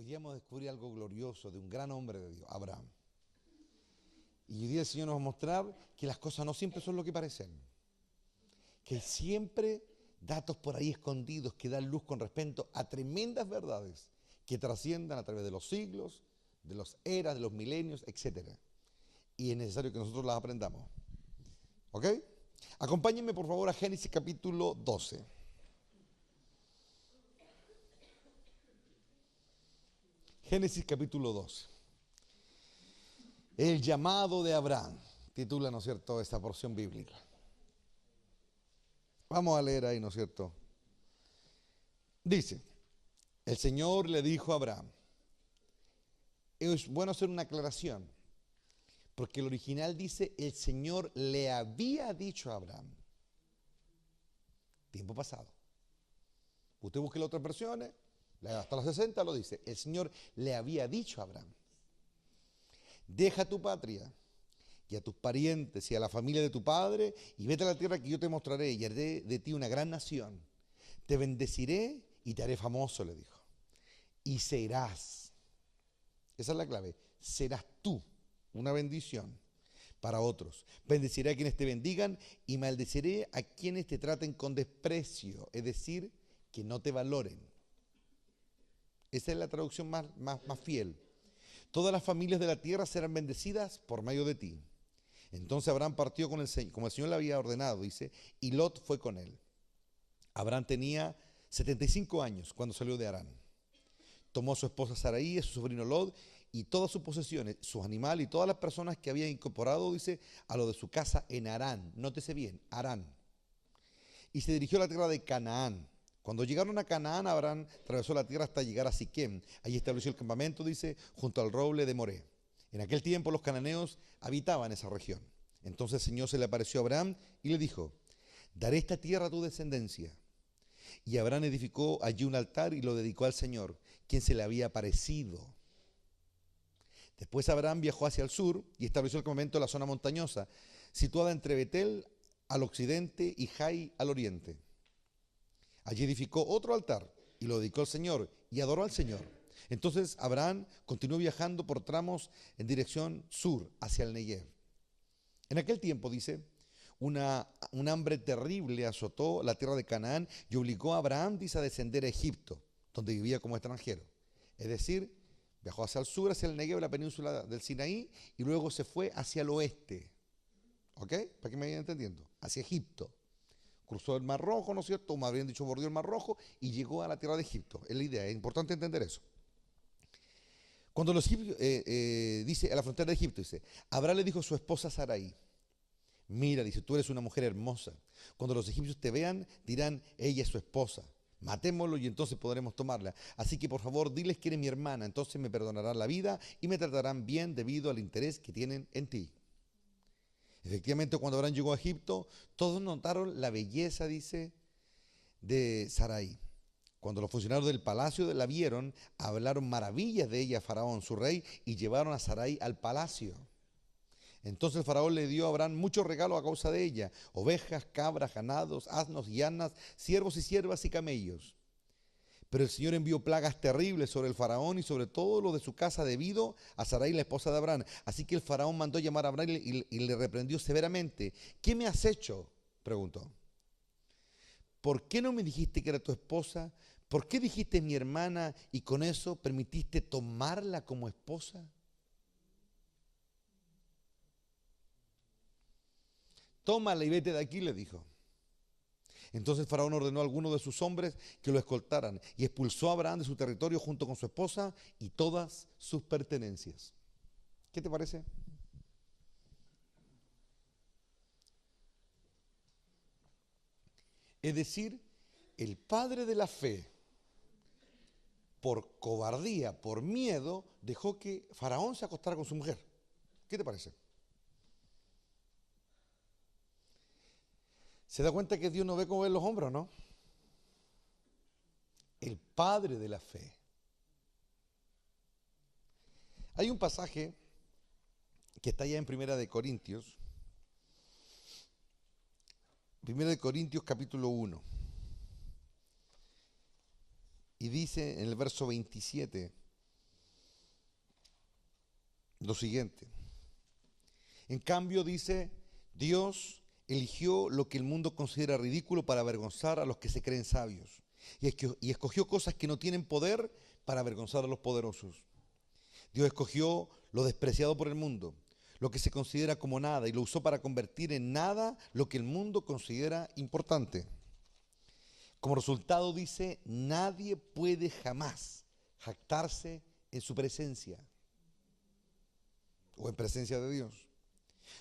Hoy día vamos a descubrir algo glorioso de un gran hombre de Dios, Abraham. Y hoy día el Señor nos va a mostrar que las cosas no siempre son lo que parecen. Que hay siempre datos por ahí escondidos que dan luz con respecto a tremendas verdades que trasciendan a través de los siglos, de las eras, de los milenios, etc. Y es necesario que nosotros las aprendamos. ¿Ok? Acompáñenme por favor a Génesis capítulo 12. Génesis capítulo 12. El llamado de Abraham, titula, ¿no es cierto?, esta porción bíblica. Vamos a leer ahí, ¿no es cierto? Dice, el Señor le dijo a Abraham, es bueno hacer una aclaración, porque el original dice, el Señor le había dicho a Abraham, tiempo pasado. Usted busque las otras versiones, hasta los 60 lo dice, el Señor le había dicho a Abraham, deja tu patria y a tus parientes y a la familia de tu padre y vete a la tierra que yo te mostraré y haré de ti una gran nación. Te bendeciré y te haré famoso, le dijo. Y serás, esa es la clave, serás tú una bendición para otros. Bendeciré a quienes te bendigan y maldeciré a quienes te traten con desprecio, es decir, que no te valoren. Esa es la traducción más fiel. Todas las familias de la tierra serán bendecidas por medio de ti. Entonces Abraham partió con como el Señor le había ordenado, dice, y Lot fue con él. Abraham tenía 75 años cuando salió de Harán. Tomó a su esposa Sarai, a su sobrino Lot y todas sus posesiones, sus animales y todas las personas que había incorporado, dice, a lo de su casa en Harán. Nótese bien, Harán. Y se dirigió a la tierra de Canaán. Cuando llegaron a Canaán, Abraham atravesó la tierra hasta llegar a Siquem. Allí estableció el campamento, dice, junto al roble de Moré. En aquel tiempo los cananeos habitaban esa región. Entonces el Señor se le apareció a Abraham y le dijo, daré esta tierra a tu descendencia. Y Abraham edificó allí un altar y lo dedicó al Señor, quien se le había aparecido. Después Abraham viajó hacia el sur y estableció el campamento en la zona montañosa, situada entre Betel al occidente y Jai al oriente. Allí edificó otro altar y lo dedicó al Señor y adoró al Señor. Entonces Abraham continuó viajando por tramos en dirección sur hacia el Negev. En aquel tiempo, dice, un hambre terrible azotó la tierra de Canaán y obligó a Abraham, dice, a descender a Egipto, donde vivía como extranjero. Es decir, viajó hacia el sur, hacia el Negev, la península del Sinaí, y luego se fue hacia el oeste. ¿Ok? Para que me vayan entendiendo. Hacia Egipto. Cruzó el Mar Rojo, ¿no es cierto? Como habrían dicho, bordeó el Mar Rojo y llegó a la tierra de Egipto. Es la idea, es importante entender eso. Cuando los egipcios, dice, a la frontera de Egipto, dice, Abraham le dijo a su esposa Sarai, mira, dice, tú eres una mujer hermosa. Cuando los egipcios te vean, dirán, ella es su esposa. Matémoslo y entonces podremos tomarla. Así que por favor, diles que eres mi hermana, entonces me perdonarán la vida y me tratarán bien debido al interés que tienen en ti. Efectivamente, cuando Abraham llegó a Egipto, todos notaron la belleza, dice, de Sarai. Cuando los funcionarios del palacio la vieron, hablaron maravillas de ella a Faraón, su rey, y llevaron a Sarai al palacio. Entonces el faraón le dio a Abraham muchos regalos a causa de ella, ovejas, cabras, ganados, asnos y asnas, siervos y siervas y camellos. Pero el Señor envió plagas terribles sobre el faraón y sobre todo lo de su casa debido a Sarai, la esposa de Abraham. Así que el faraón mandó llamar a Abraham y le reprendió severamente. ¿Qué me has hecho?, preguntó. ¿Por qué no me dijiste que era tu esposa? ¿Por qué dijiste mi hermana y con eso permitiste tomarla como esposa? Tómala y vete de aquí, le dijo. Entonces el faraón ordenó a algunos de sus hombres que lo escoltaran y expulsó a Abraham de su territorio junto con su esposa y todas sus pertenencias. ¿Qué te parece? Es decir, el padre de la fe, por cobardía, por miedo, dejó que Faraón se acostara con su mujer. ¿Qué te parece? ¿Se da cuenta que Dios no ve como ven los hombres, no? El padre de la fe. Hay un pasaje que está ya en Primera de Corintios. Primera de Corintios capítulo 1. Y dice en el verso 27, lo siguiente. En cambio, dice, Dios eligió lo que el mundo considera ridículo para avergonzar a los que se creen sabios. Y escogió cosas que no tienen poder para avergonzar a los poderosos. Dios escogió lo despreciado por el mundo, lo que se considera como nada, y lo usó para convertir en nada lo que el mundo considera importante. Como resultado dice, nadie puede jamás jactarse en su presencia o en presencia de Dios.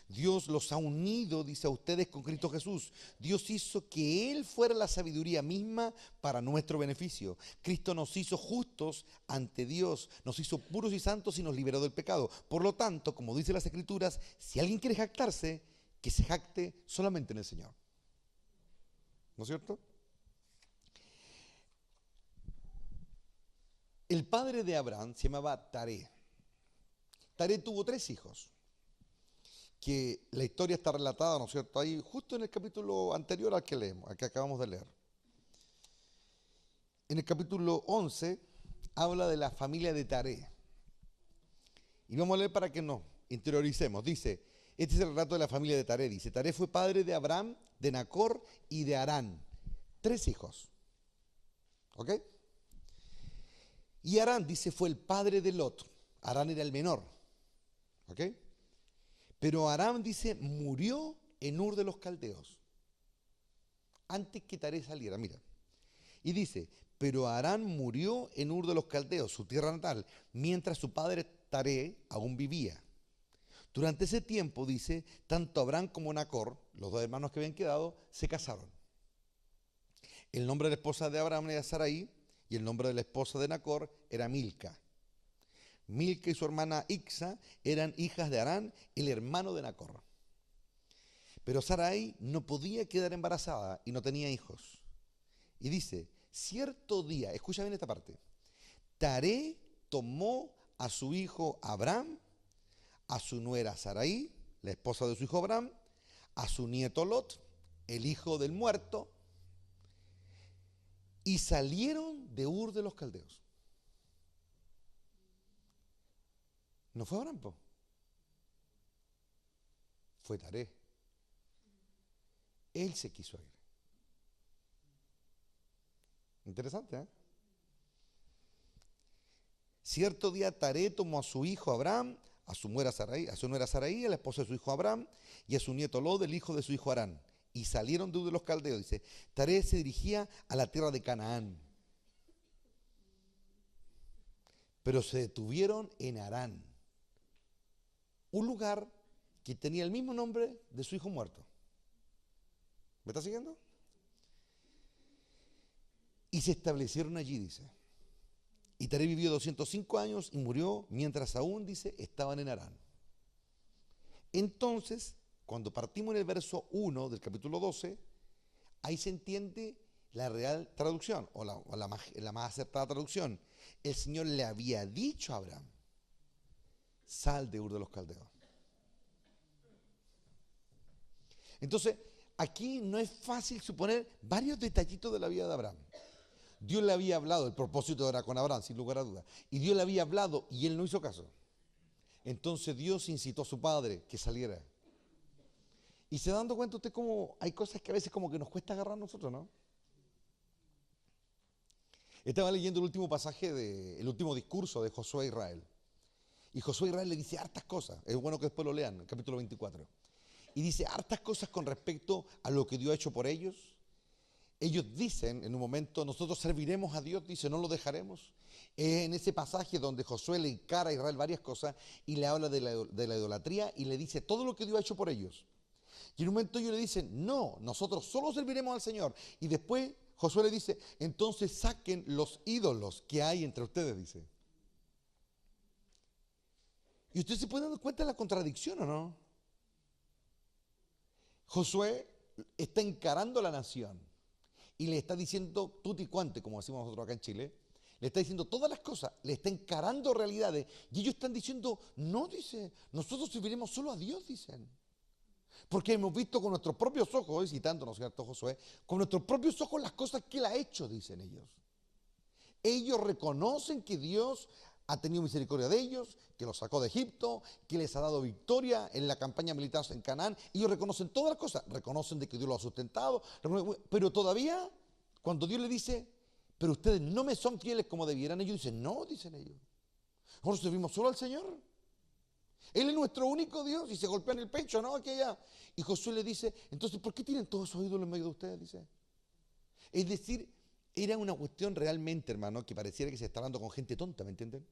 Dios los ha unido, dice, a ustedes con Cristo Jesús. Dios hizo que Él fuera la sabiduría misma para nuestro beneficio. Cristo nos hizo justos ante Dios, nos hizo puros y santos y nos liberó del pecado. Por lo tanto, como dicen las Escrituras, si alguien quiere jactarse, que se jacte solamente en el Señor. ¿No es cierto? El padre de Abraham se llamaba Taré. Taré tuvo 3 hijos, que la historia está relatada, ¿no es cierto?, ahí justo en el capítulo anterior al que leemos, al que acabamos de leer. En el capítulo 11 habla de la familia de Taré. Y vamos a leer para que nos interioricemos. Dice, este es el relato de la familia de Taré. Dice, Taré fue padre de Abraham, de Nacor y de Harán. 3 hijos. ¿Ok? Y Harán, dice, fue el padre de Lot. Harán era el menor. ¿Ok? Pero Harán, dice, murió en Ur de los Caldeos. Antes que Taré saliera, mira. Y dice, pero Harán murió en Ur de los Caldeos, su tierra natal, mientras su padre Taré aún vivía. Durante ese tiempo, dice, tanto Abraham como Nacor, los 2 hermanos que habían quedado, se casaron. El nombre de la esposa de Abraham era Sarai y el nombre de la esposa de Nacor era Milca. Milca y su hermana Ixa eran hijas de Harán, el hermano de Nacor. Pero Sarai no podía quedar embarazada y no tenía hijos. Y dice, cierto día, escucha bien esta parte, Taré tomó a su hijo Abraham, a su nuera Sarai, la esposa de su hijo Abraham, a su nieto Lot, el hijo del muerto, y salieron de Ur de los Caldeos. No fue Abraham, fue Taré. Él se quiso ir. Interesante, ¿eh? Cierto día Taré tomó a su hijo Abraham, a su nuera Sarai, a la esposa de su hijo Abraham, y a su nieto Lot, el hijo de su hijo Harán. Y salieron de Ur de los Caldeos. Dice, Taré se dirigía a la tierra de Canaán. Pero se detuvieron en Harán, un lugar que tenía el mismo nombre de su hijo muerto. ¿Me está siguiendo? Y se establecieron allí, dice. Y Taré vivió 205 años y murió mientras aún, dice, estaban en Harán. Entonces, cuando partimos en el verso 1 del capítulo 12, ahí se entiende la real traducción, o la más acertada traducción. El Señor le había dicho a Abraham, sal de Ur de los Caldeos. Entonces, aquí no es fácil suponer varios detallitos de la vida de Abraham. Dios le había hablado, el propósito era con Abraham, sin lugar a dudas. Y Dios le había hablado y él no hizo caso. Entonces Dios incitó a su padre que saliera. Y se dando cuenta usted cómo hay cosas que a veces como que nos cuesta agarrar a nosotros, ¿no? Estaba leyendo el último pasaje, el último discurso de Josué a Israel. Y Josué a Israel le dice hartas cosas. Es bueno que después lo lean, el capítulo 24. Y dice hartas cosas con respecto a lo que Dios ha hecho por ellos. Ellos dicen en un momento, nosotros serviremos a Dios, dice, no lo dejaremos. En ese pasaje donde Josué le encara a Israel varias cosas y le habla de la idolatría y le dice todo lo que Dios ha hecho por ellos. Y en un momento ellos le dicen, no, nosotros solo serviremos al Señor. Y después Josué le dice, entonces saquen los ídolos que hay entre ustedes, dice. Y usted se puede dar cuenta de la contradicción, ¿o no? Josué está encarando a la nación y le está diciendo tutti quanti, como decimos nosotros acá en Chile, le está diciendo todas las cosas, le está encarando realidades y ellos están diciendo, no, dice, nosotros serviremos solo a Dios, dicen. Porque hemos visto con nuestros propios ojos, citando, ¿no es cierto, Josué? Con nuestros propios ojos las cosas que Él ha hecho, dicen ellos. Ellos reconocen que Dios ha tenido misericordia de ellos, que los sacó de Egipto, que les ha dado victoria en la campaña militar en Canaán. Ellos reconocen todas las cosas, reconocen de que Dios los ha sustentado, pero todavía cuando Dios le dice, pero ustedes no me son fieles como debieran, ellos dicen, no, dicen ellos. Nosotros servimos solo al Señor. Él es nuestro único Dios y se golpean el pecho, ¿no? Aquí allá. Y Josué le dice, entonces, ¿por qué tienen todos esos ídolos en medio de ustedes? Dice. Es decir, era una cuestión realmente, hermano, que pareciera que se está hablando con gente tonta, ¿me entienden?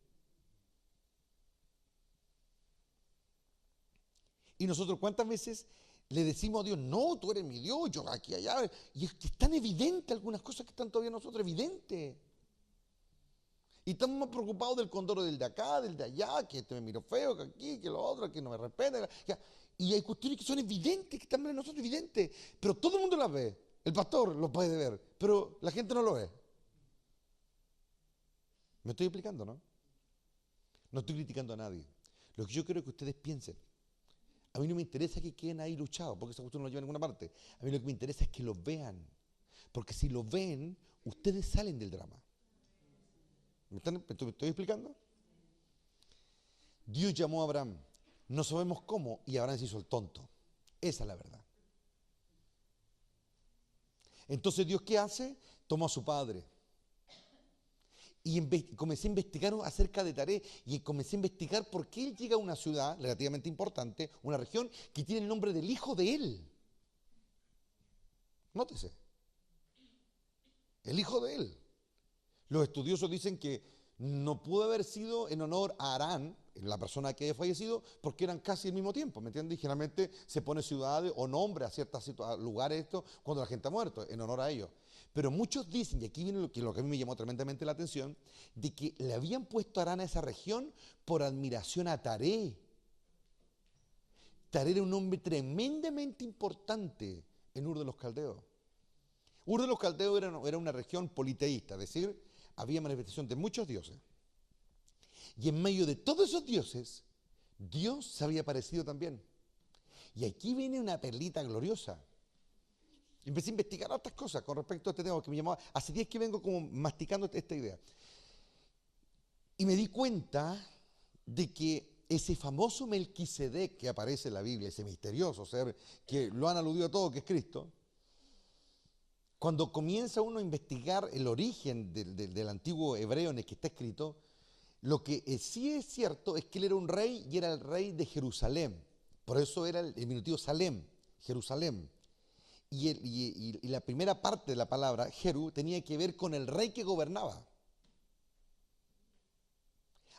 Y nosotros, ¿cuántas veces le decimos a Dios, no, tú eres mi Dios, yo aquí, allá? Y es que es tan evidente algunas cosas que están todavía nosotros, evidente. Y estamos más preocupados del condoro del de acá, del de allá, que este me miró feo, que aquí, que lo otro, que no me respeta. Y hay cuestiones que son evidentes, que están en nosotros evidentes, pero todo el mundo las ve. El pastor lo puede ver, pero la gente no lo ve. Me estoy explicando, ¿no? No estoy criticando a nadie. Lo que yo quiero es que ustedes piensen. A mí no me interesa que queden ahí luchados, porque esa cuestión no lo lleva a ninguna parte. A mí lo que me interesa es que lo vean. Porque si lo ven, ustedes salen del drama. ¿Me estoy explicando? Dios llamó a Abraham. No sabemos cómo, y Abraham se hizo el tonto. Esa es la verdad. Entonces, ¿Dios qué hace? Tomó a su padre. Y comencé a investigar acerca de Taré, y comencé a investigar por qué él llega a una ciudad relativamente importante, una región que tiene el nombre del hijo de él. Nótese. El hijo de él. Los estudiosos dicen que no pudo haber sido en honor a Harán, la persona que había fallecido, porque eran casi al mismo tiempo, ¿me entiendes? Y generalmente se pone ciudades o nombre a ciertos lugares cuando la gente ha muerto, en honor a ellos. Pero muchos dicen, y aquí viene lo que a mí me llamó tremendamente la atención, de que le habían puesto a Harán a esa región por admiración a Taré. Taré era un hombre tremendamente importante en Ur de los Caldeos. Ur de los Caldeos era una región politeísta, es decir, había manifestación de muchos dioses. Y en medio de todos esos dioses, Dios se había aparecido también. Y aquí viene una perlita gloriosa. Empecé a investigar otras cosas con respecto a este tema que me llamaba. Hace días que vengo como masticando esta idea. Y me di cuenta de que ese famoso Melquisedec que aparece en la Biblia, ese misterioso ser que lo han aludido a todo, que es Cristo, cuando comienza uno a investigar el origen del antiguo hebreo en el que está escrito, lo que sí es cierto es que él era un rey y era el rey de Jerusalén. Por eso era el diminutivo Salem, Jerusalén. Y la primera parte de la palabra, Jeru, tenía que ver con el rey que gobernaba.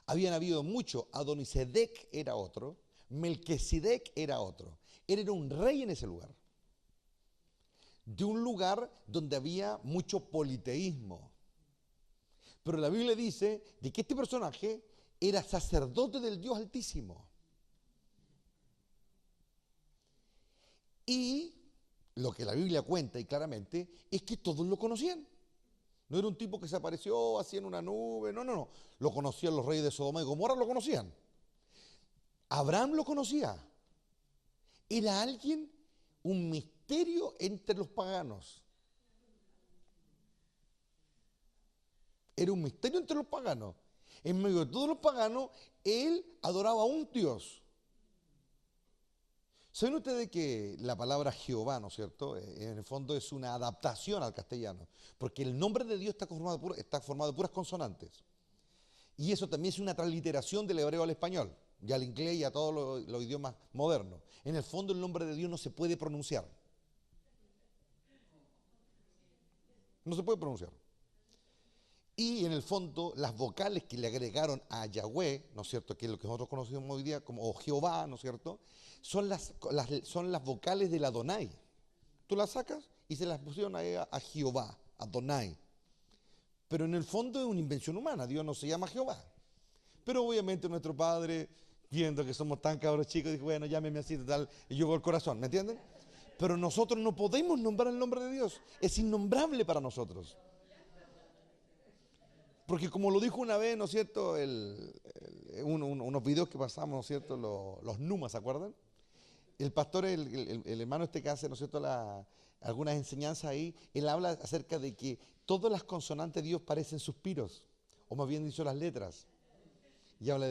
Habían habido muchos, Adonisedec era otro, Melquisedec era otro. Él era un rey en ese lugar. De un lugar donde había mucho politeísmo. Pero la Biblia dice de que este personaje era sacerdote del Dios Altísimo. Y lo que la Biblia cuenta y claramente es que todos lo conocían. No era un tipo que se apareció así en una nube, no. Lo conocían los reyes de Sodoma y Gomorra, lo conocían. Abraham lo conocía. Era alguien, un misterio entre los paganos. Era un misterio entre los paganos. En medio de todos los paganos, él adoraba a un Dios. ¿Saben ustedes que la palabra Jehová, ¿no es cierto? En el fondo es una adaptación al castellano, porque el nombre de Dios está formado de puras consonantes. Y eso también es una transliteración del hebreo al español, y al inglés y a todos los idiomas modernos. En el fondo el nombre de Dios no se puede pronunciar. No se puede pronunciar. Y en el fondo, las vocales que le agregaron a Yahweh, ¿no es cierto?, que es lo que nosotros conocemos hoy día como Jehová, ¿no es cierto?, son las vocales del Adonai. Tú las sacas y se las pusieron a Jehová, Adonai. Pero en el fondo es una invención humana, Dios no se llama Jehová. Pero obviamente nuestro Padre, viendo que somos tan cabros chicos, dijo, bueno, llámeme así, tal, y llegó el corazón, ¿me entienden? Pero nosotros no podemos nombrar el nombre de Dios, es innombrable para nosotros. Porque como lo dijo una vez, ¿no es cierto?, unos videos que pasamos, ¿no es cierto?, los Numas, ¿se acuerdan? El pastor, el hermano este que hace, ¿no es cierto?, algunas enseñanzas ahí, él habla acerca de que todas las consonantes de Dios parecen suspiros, o más bien dicho las letras. Y habla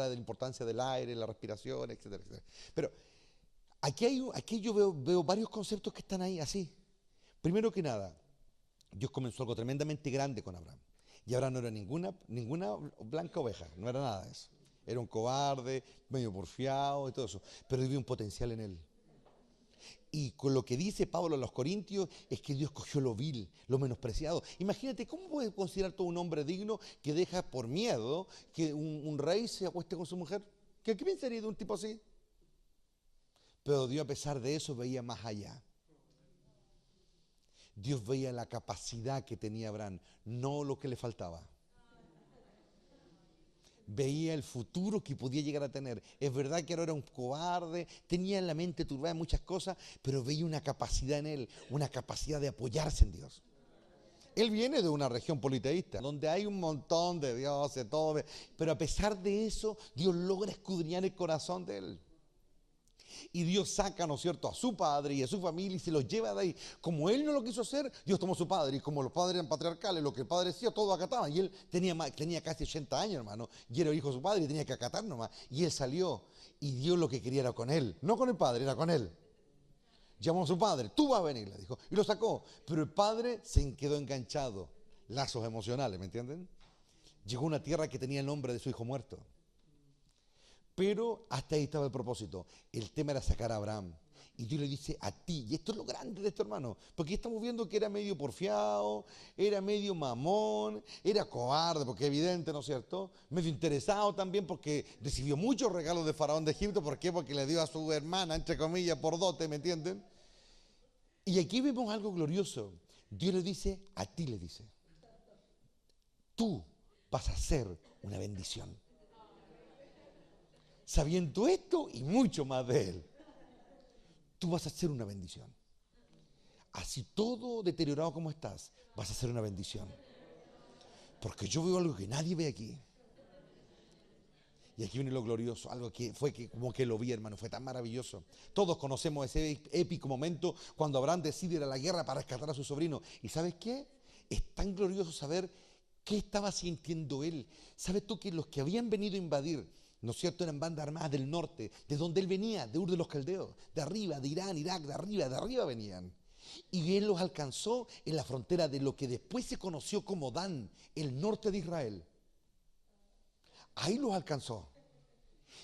de la importancia del aire, la respiración, etcétera, etcétera. Pero aquí yo veo varios conceptos que están ahí así. Primero que nada, Dios comenzó algo tremendamente grande con Abraham. Y Abraham no era ninguna blanca oveja, no era nada de eso. Era un cobarde, medio porfiado y todo eso. Pero había un potencial en él. Y con lo que dice Pablo a los Corintios es que Dios cogió lo vil, lo menospreciado. Imagínate, ¿cómo puedes considerar todo un hombre digno que deja por miedo que un rey se acueste con su mujer? ¿Qué pensaría de un tipo así? Pero Dios, a pesar de eso, veía más allá. Dios veía la capacidad que tenía Abraham, no lo que le faltaba. Veía el futuro que podía llegar a tener. Es verdad que ahora era un cobarde, tenía en la mente turbada muchas cosas, pero veía una capacidad en él, una capacidad de apoyarse en Dios. Él viene de una región politeísta, donde hay un montón de dioses, todo, pero a pesar de eso, Dios logra escudriñar el corazón de él. Y Dios saca, ¿no es cierto?, a su padre y a su familia y se los lleva de ahí. Como él no lo quiso hacer, Dios tomó a su padre. Y como los padres eran patriarcales, lo que el padre decía, todo acataban. Y él tenía casi 80 años, hermano. Y era hijo de su padre y tenía que acatar nomás. Y él salió y Dios lo que quería era con él. No con el padre, era con él. Llamó a su padre, tú vas a venir, le dijo. Y lo sacó. Pero el padre se quedó enganchado. Lazos emocionales, ¿me entienden? Llegó a una tierra que tenía el nombre de su hijo muerto. Pero hasta ahí estaba el propósito. El tema era sacar a Abraham. Y Dios le dice a ti, y esto es lo grande de esto, hermano, porque estamos viendo que era medio porfiado, era medio mamón, era cobarde, porque es evidente, ¿no es cierto? Medio interesado también porque recibió muchos regalos de Faraón de Egipto. ¿Por qué? Porque le dio a su hermana, entre comillas, por dote, ¿me entienden? Y aquí vemos algo glorioso. Dios le dice, a ti le dice, tú vas a ser una bendición. Sabiendo esto y mucho más de él, tú vas a ser una bendición. Así todo deteriorado como estás, vas a ser una bendición. Porque yo veo algo que nadie ve aquí. Y aquí viene lo glorioso, algo que como que lo vi, hermano, fue tan maravilloso. Todos conocemos ese épico momento cuando Abraham decide ir a la guerra para rescatar a su sobrino. ¿Y sabes qué? Es tan glorioso saber qué estaba sintiendo él. ¿Sabes tú que los que habían venido a invadir, ¿no es cierto?, eran bandas armadas del norte, de donde él venía, de Ur de los Caldeos, de arriba, de Irán, Irak, de arriba venían. Y él los alcanzó en la frontera de lo que después se conoció como Dan, el norte de Israel. Ahí los alcanzó.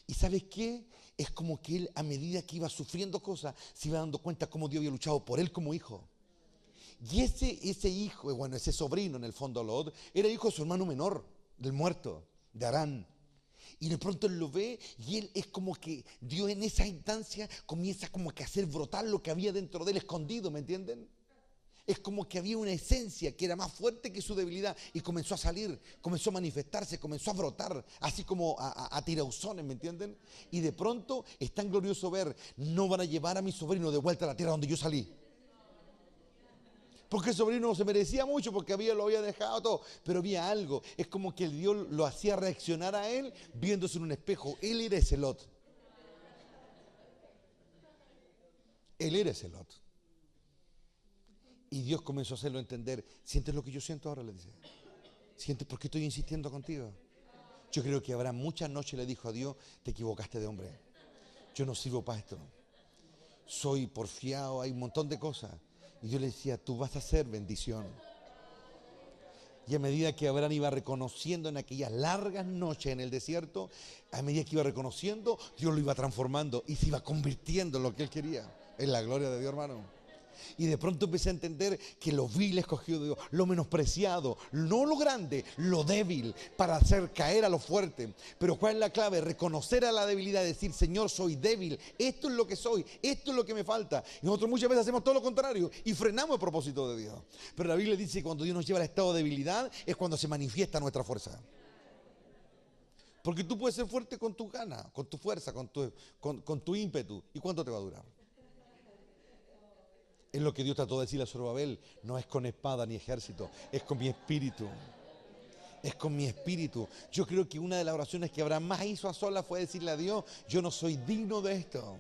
¿Y sabes qué? Es como que él, a medida que iba sufriendo cosas, se iba dando cuenta cómo Dios había luchado por él como hijo. Y ese hijo, bueno, ese sobrino en el fondo, Lot, era hijo de su hermano menor, del muerto, de Harán. Y de pronto él lo ve y él es como que Dios en esa instancia comienza como que a hacer brotar lo que había dentro de él escondido, ¿me entienden? Es como que había una esencia que era más fuerte que su debilidad y comenzó a salir, comenzó a manifestarse, comenzó a brotar, así como a tirauzones, ¿me entienden? Y de pronto es tan glorioso ver, no van a llevar a mi sobrino de vuelta a la tierra donde yo salí. Porque el sobrino no se merecía mucho, porque lo había dejado todo, pero había algo, es como que Dios lo hacía reaccionar a él viéndose en un espejo. Él era ese Lot. Él era ese Lot. Y Dios comenzó a hacerlo entender. ¿Sientes lo que yo siento ahora?, le dice. ¿Sientes por qué estoy insistiendo contigo? Yo creo que habrá muchas noches le dijo a Dios, te equivocaste de hombre. Yo no sirvo para esto. Soy porfiado, hay un montón de cosas. Y yo le decía, tú vas a ser bendición. Y a medida que Abraham iba reconociendo en aquellas largas noches en el desierto, a medida que iba reconociendo, Dios lo iba transformando y se iba convirtiendo en lo que él quería. En la gloria de Dios, hermano. Y de pronto empecé a entender que lo vil escogió Dios, lo menospreciado, no lo grande, lo débil, para hacer caer a lo fuerte. Pero ¿cuál es la clave? Reconocer a la debilidad, decir, Señor, soy débil, esto es lo que soy, esto es lo que me falta. Y nosotros muchas veces hacemos todo lo contrario y frenamos el propósito de Dios. Pero la Biblia dice que cuando Dios nos lleva al estado de debilidad es cuando se manifiesta nuestra fuerza. Porque tú puedes ser fuerte con tus ganas, con tu fuerza, con tu ímpetu. ¿Y cuánto te va a durar? Es lo que Dios trató de decirle a Zorobabel, no es con espada ni ejército, es con mi espíritu. Es con mi espíritu. Yo creo que una de las oraciones que Abraham más hizo a solas fue decirle a Dios, yo no soy digno de esto.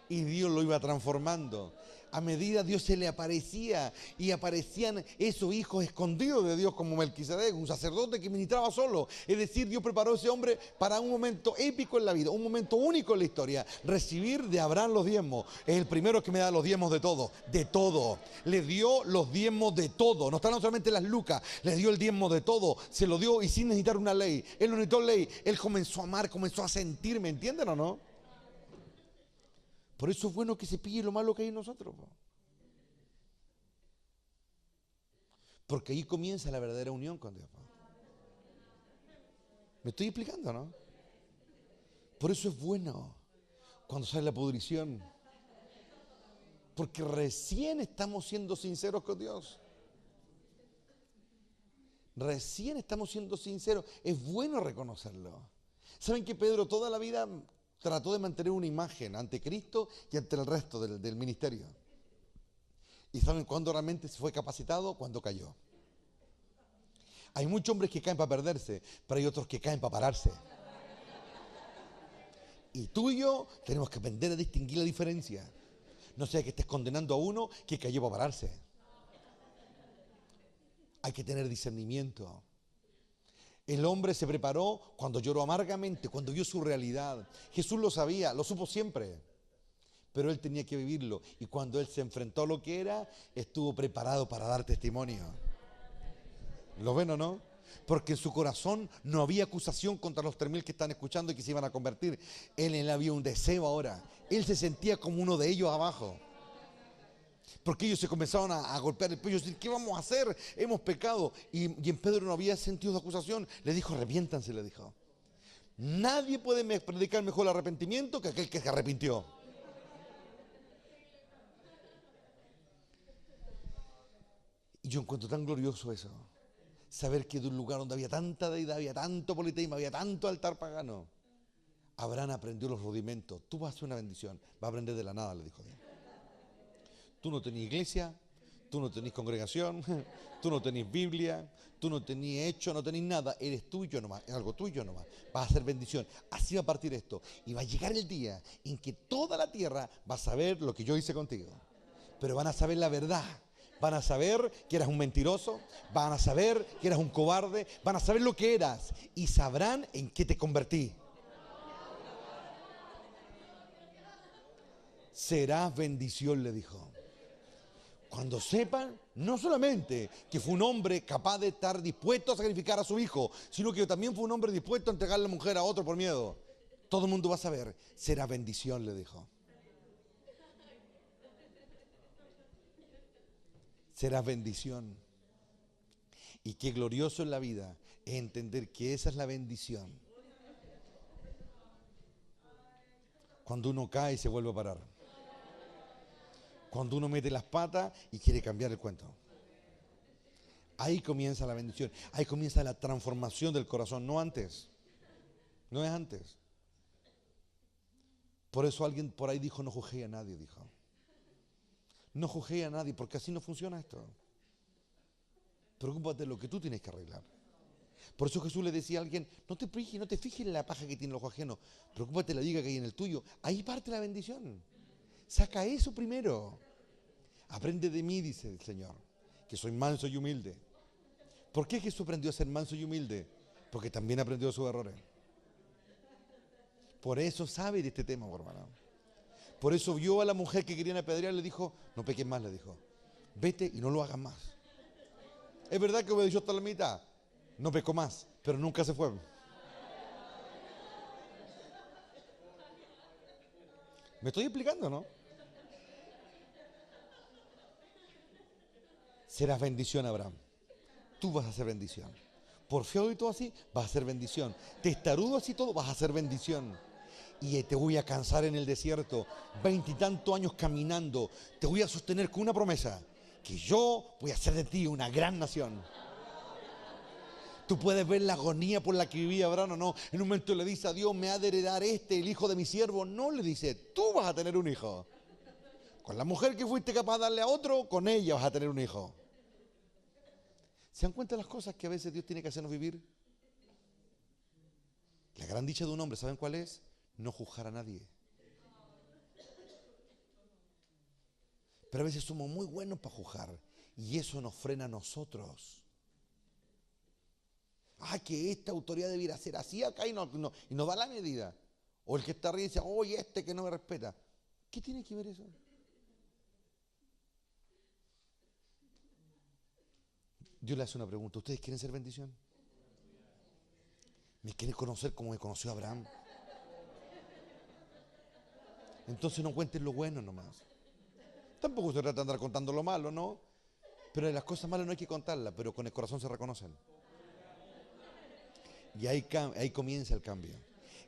Y Dios lo iba transformando. A medida Dios se le aparecía y aparecían esos hijos escondidos de Dios como Melquisedec, un sacerdote que ministraba solo. Es decir, Dios preparó a ese hombre para un momento épico en la vida, un momento único en la historia. Recibir de Abraham los diezmos. Es el primero que me da los diezmos de todo, de todo. Le dio los diezmos de todo. No estaban solamente las lucas, le dio el diezmo de todo. Se lo dio y sin necesitar una ley. Él no necesitó ley. Él comenzó a amar, comenzó a sentir, ¿me entienden o no? Por eso es bueno que se pille lo malo que hay en nosotros. Porque ahí comienza la verdadera unión con Dios. ¿Me estoy explicando, no? Por eso es bueno cuando sale la pudrición. Porque recién estamos siendo sinceros con Dios. Recién estamos siendo sinceros. Es bueno reconocerlo. ¿Saben que Pedro toda la vida trató de mantener una imagen ante Cristo y ante el resto del ministerio? ¿Y saben cuándo realmente se fue capacitado? Cuando cayó. Hay muchos hombres que caen para perderse, pero hay otros que caen para pararse. Y tú y yo tenemos que aprender a distinguir la diferencia. No sea que estés condenando a uno que cayó para pararse. Hay que tener discernimiento. El hombre se preparó cuando lloró amargamente, cuando vio su realidad. Jesús lo sabía, lo supo siempre, pero él tenía que vivirlo. Y cuando él se enfrentó a lo que era, estuvo preparado para dar testimonio. ¿Lo ven o no? Porque en su corazón no había acusación contra los 3.000 que están escuchando y que se iban a convertir. En él había un deseo ahora. Él se sentía como uno de ellos abajo. Porque ellos se comenzaron a golpear el pecho y decir, ¿qué vamos a hacer? Hemos pecado. Y en Pedro no había sentido de acusación. Le dijo, arrepiéntanse, le dijo. Nadie puede predicar mejor el arrepentimiento que aquel que se arrepintió. Y yo encuentro tan glorioso eso. Saber que de un lugar donde había tanta deidad, había tanto politeísmo, había tanto altar pagano, Abraham aprendió los rudimentos. Tú vas a hacer una bendición. Va a aprender de la nada, le dijo Dios. Tú no tenés iglesia, tú no tenés congregación, tú no tenés Biblia, tú no tenés hecho, no tenés nada. Eres tú y yo nomás, es algo tuyo nomás. Vas a hacer bendición. Así va a partir esto. Y va a llegar el día en que toda la tierra va a saber lo que yo hice contigo. Pero van a saber la verdad. Van a saber que eras un mentiroso, van a saber que eras un cobarde, van a saber lo que eras y sabrán en qué te convertí. Serás bendición, le dijo. Cuando sepan, no solamente que fue un hombre capaz de estar dispuesto a sacrificar a su hijo, sino que también fue un hombre dispuesto a entregar la mujer a otro por miedo. Todo el mundo va a saber, será bendición, le dijo. Serás bendición. Y qué glorioso en la vida es entender que esa es la bendición. Cuando uno cae y se vuelve a parar. Cuando uno mete las patas y quiere cambiar el cuento. Ahí comienza la bendición. Ahí comienza la transformación del corazón, no antes. No es antes. Por eso alguien por ahí dijo, no juzgué a nadie, dijo. No juzgué a nadie, porque así no funciona esto. Preocúpate de lo que tú tienes que arreglar. Por eso Jesús le decía a alguien, no te fijes en la paja que tiene el ojo ajeno, preocúpate de la viga que hay en el tuyo. Ahí parte la bendición. Saca eso primero. Aprende de mí, dice el Señor, que soy manso y humilde. ¿Por qué Jesús aprendió a ser manso y humilde? Porque también aprendió de sus errores. Por eso sabe de este tema, hermano. Por eso vio a la mujer que querían apedrear y le dijo, no peques más, le dijo. Vete y no lo hagas más. Es verdad que obedeció hasta la mitad. No pecó más, pero nunca se fue. ¿Me estoy explicando, no? Serás bendición, Abraham. Tú vas a ser bendición. Por feo y todo así, vas a ser bendición. Testarudo así todo, vas a ser bendición. Y te voy a cansar en el desierto, 20 y tantos años caminando. Te voy a sostener con una promesa, que yo voy a hacer de ti una gran nación. Tú puedes ver la agonía por la que vivía Abraham o no. En un momento le dice a Dios, me ha de heredar el hijo de mi siervo. No, le dice, tú vas a tener un hijo. Con la mujer que fuiste capaz de darle a otro, con ella vas a tener un hijo. ¿Se dan cuenta de las cosas que a veces Dios tiene que hacernos vivir? La gran dicha de un hombre, ¿saben cuál es? No juzgar a nadie. Pero a veces somos muy buenos para juzgar y eso nos frena a nosotros. Que esta autoridad debiera ser así acá y nos da la medida. O el que está arriba dice, oye, este que no me respeta. ¿Qué tiene que ver eso? Dios le hace una pregunta. ¿Ustedes quieren ser bendición? ¿Me quieren conocer como me conoció Abraham? Entonces no cuenten lo bueno nomás. Tampoco se trata de andar contando lo malo, ¿no? Pero de las cosas malas no hay que contarlas, pero con el corazón se reconocen. Y ahí comienza el cambio.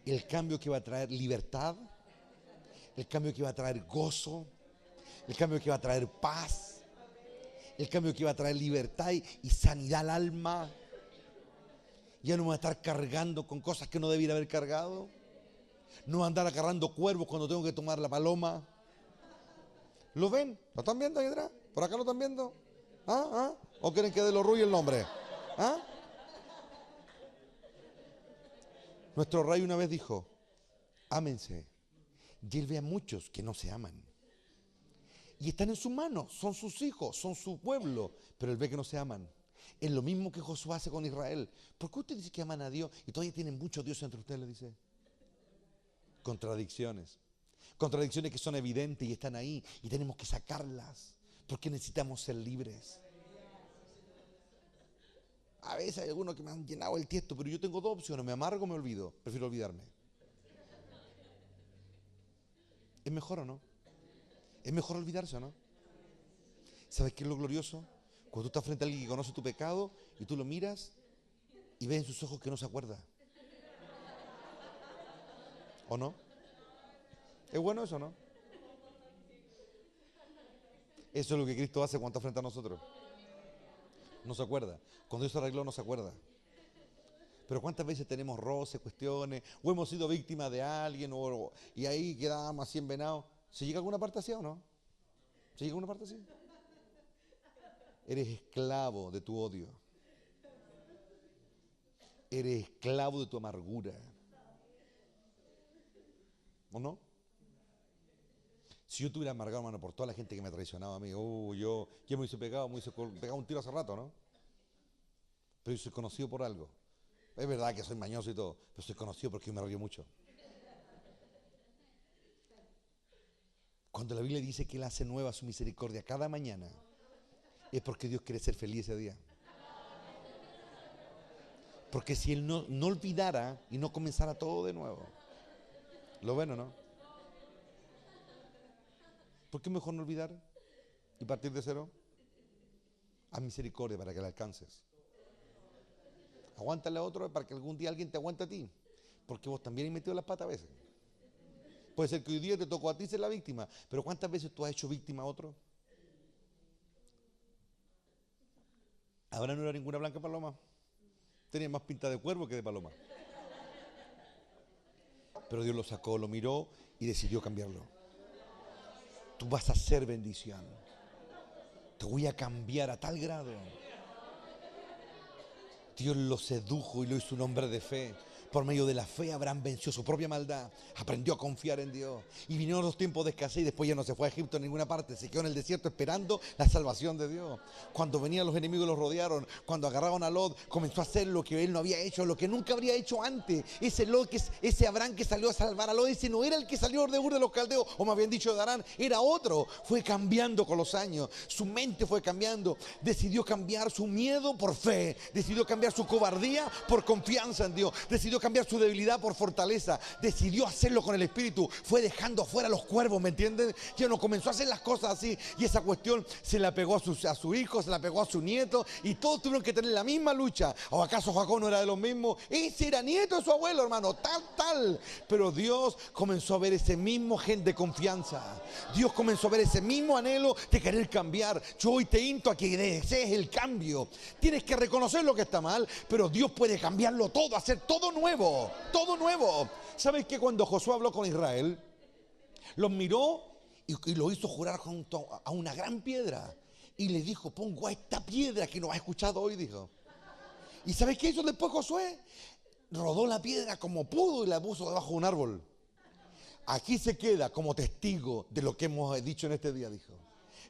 El cambio que va a traer libertad, el cambio que va a traer gozo, el cambio que va a traer paz, el cambio que va a traer libertad y sanidad al alma. Ya no me va a estar cargando con cosas que no debiera haber cargado. No va a andar agarrando cuervos cuando tengo que tomar la paloma. ¿Lo ven? ¿Lo están viendo ahí atrás? ¿Por acá lo están viendo? ¿O quieren que dé los ruidos el nombre? Nuestro rey una vez dijo, ámense. Y él ve a muchos que no se aman. Y están en sus manos, son sus hijos, son su pueblo, pero él ve que no se aman. Es lo mismo que Josué hace con Israel. ¿Por qué usted dice que aman a Dios y todavía tienen muchos dioses entre ustedes? Le dice. Contradicciones. Contradicciones que son evidentes y están ahí y tenemos que sacarlas porque necesitamos ser libres. A veces hay algunos que me han llenado el tiesto, pero yo tengo dos opciones, me amargo o me olvido. Prefiero olvidarme. ¿Es mejor o no? ¿Es mejor olvidarse o no? ¿Sabes qué es lo glorioso? Cuando tú estás frente a alguien que conoce tu pecado y tú lo miras y ves en sus ojos que no se acuerda. ¿O no? ¿Es bueno eso o no? Eso es lo que Cristo hace cuando está frente a nosotros. No se acuerda. Cuando Dios se arregló no se acuerda. Pero ¿cuántas veces tenemos roces, cuestiones, o hemos sido víctimas de alguien, y ahí quedamos así envenenados? ¿Se llega a alguna parte así o no? ¿Se llega a alguna parte así? Eres esclavo de tu odio. Eres esclavo de tu amargura. ¿O no? Si yo tuviera amargado, hermano, por toda la gente que me ha traicionado a mí, yo me hice pegado, un tiro hace rato, ¿no? Pero yo soy conocido por algo. Es verdad que soy mañoso y todo, pero soy conocido porque yo me río mucho. Cuando la Biblia dice que Él hace nueva su misericordia cada mañana, es porque Dios quiere ser feliz ese día. Porque si Él no olvidara y no comenzara todo de nuevo, ¿lo ven o no? ¿Por qué mejor no olvidar y partir de cero? Haz misericordia para que la alcances. Aguántale a otro para que algún día alguien te aguante a ti. Porque vos también has metido las patas a veces. Puede ser que hoy día te tocó a ti ser la víctima, pero ¿cuántas veces tú has hecho víctima a otro? Ahora no era ninguna blanca paloma. Tenía más pinta de cuervo que de paloma. Pero Dios lo sacó, lo miró y decidió cambiarlo. Tú vas a ser bendición. Te voy a cambiar a tal grado. Dios lo sedujo y lo hizo un hombre de fe. Por medio de la fe, Abraham venció su propia maldad, aprendió a confiar en Dios. Y vinieron los tiempos de escasez y después ya no se fue a Egipto en ninguna parte, se quedó en el desierto esperando la salvación de Dios. Cuando venían los enemigos los rodearon, cuando agarraron a Lot, comenzó a hacer lo que él no había hecho, lo que nunca habría hecho antes. Ese Abraham que salió a salvar a Lot, ese no era el que salió de Ur de los Caldeos, o más bien dicho de Harán, era otro. Fue cambiando con los años, su mente fue cambiando, decidió cambiar su miedo por fe, decidió cambiar su cobardía por confianza en Dios, decidió cambiar su debilidad por fortaleza, decidió hacerlo con el Espíritu, fue dejando afuera los cuervos, ¿me entienden? Ya no comenzó a hacer las cosas así y esa cuestión se la pegó a su hijo, se la pegó a su nieto y todos tuvieron que tener la misma lucha. ¿O acaso Jacob no era de los mismos? Ese era nieto de su abuelo, hermano, tal. Pero Dios comenzó a ver ese mismo gen de confianza. Dios comenzó a ver ese mismo anhelo de querer cambiar. Yo hoy te invito a que desees el cambio. Tienes que reconocer lo que está mal, pero Dios puede cambiarlo todo, hacer todo nuevo, todo nuevo. ¿Sabes que cuando Josué habló con Israel, los miró y lo hizo jurar junto a una gran piedra? Y le dijo, pongo a esta piedra que nos ha escuchado hoy, dijo. ¿Y sabes qué hizo después Josué? Rodó la piedra como pudo y la puso debajo de un árbol. Aquí se queda como testigo de lo que hemos dicho en este día, dijo.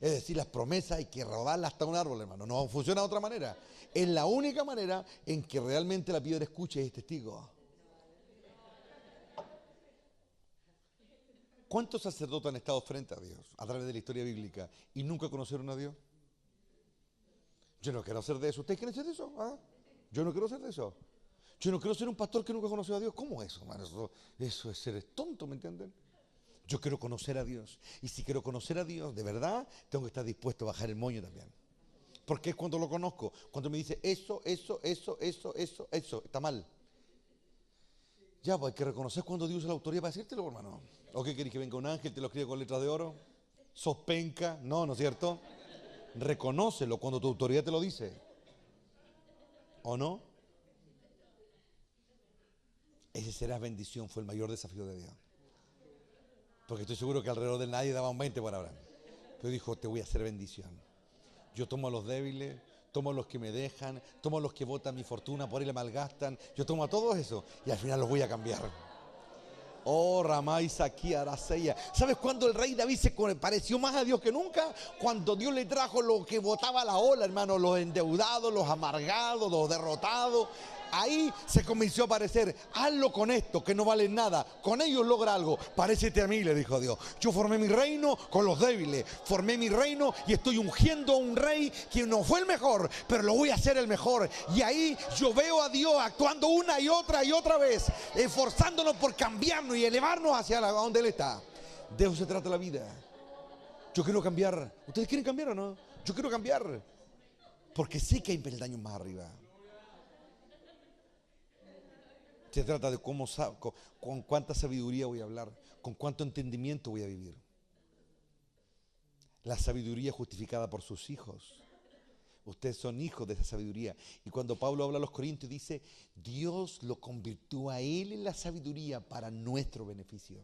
Es decir, las promesas hay que rodarlas hasta un árbol, hermano. No funciona de otra manera. Es la única manera en que realmente la piedra escuche y es testigo. ¿Cuántos sacerdotes han estado frente a Dios a través de la historia bíblica y nunca conocieron a Dios? Yo no quiero ser de eso. ¿Ustedes quieren ser de eso? ¿Ah? Yo no quiero ser de eso. Yo no quiero ser un pastor que nunca conoció a Dios. ¿Cómo es eso, hermano? Eso es ser tonto, ¿me entienden? Yo quiero conocer a Dios. Y si quiero conocer a Dios, de verdad, tengo que estar dispuesto a bajar el moño también. Porque es cuando lo conozco. Cuando me dice eso, está mal. Ya, pues hay que reconocer cuando Dios usa la autoridad para decírtelo, hermano. ¿O qué querés que venga un ángel, te lo escribe con letras de oro? ¿Sos penca? No, ¿no es cierto? Reconócelo cuando tu autoridad te lo dice. ¿O no? Ese será bendición, fue el mayor desafío de Dios. Porque estoy seguro que alrededor de nadie daba un 20 por Abraham. Pero dijo, te voy a hacer bendición. Yo tomo a los débiles, tomo a los que me dejan, tomo a los que botan mi fortuna, por ahí la malgastan. Yo tomo a todos eso y al final los voy a cambiar. Oh, Ramay Saquí Araceya. ¿Sabes cuándo el rey David se pareció más a Dios que nunca? Cuando Dios le trajo lo que botaba la ola, hermano, los endeudados, los amargados, los derrotados. Ahí se comenzó a parecer, hazlo con esto, que no valen nada. Con ellos logra algo. Parécete a mí, le dijo Dios. Yo formé mi reino con los débiles. Formé mi reino y estoy ungiendo a un rey que no fue el mejor, pero lo voy a hacer el mejor. Y ahí yo veo a Dios actuando una y otra vez, esforzándonos por cambiarnos y elevarnos hacia donde Él está. De eso se trata la vida. Yo quiero cambiar. ¿Ustedes quieren cambiar o no? Yo quiero cambiar. Porque sé que hay peldaños más arriba. Se trata de cómo, con cuánta sabiduría voy a hablar, con cuánto entendimiento voy a vivir. La sabiduría justificada por sus hijos. Ustedes son hijos de esa sabiduría. Y cuando Pablo habla a los Corintios dice, Dios lo convirtió a él en la sabiduría para nuestro beneficio.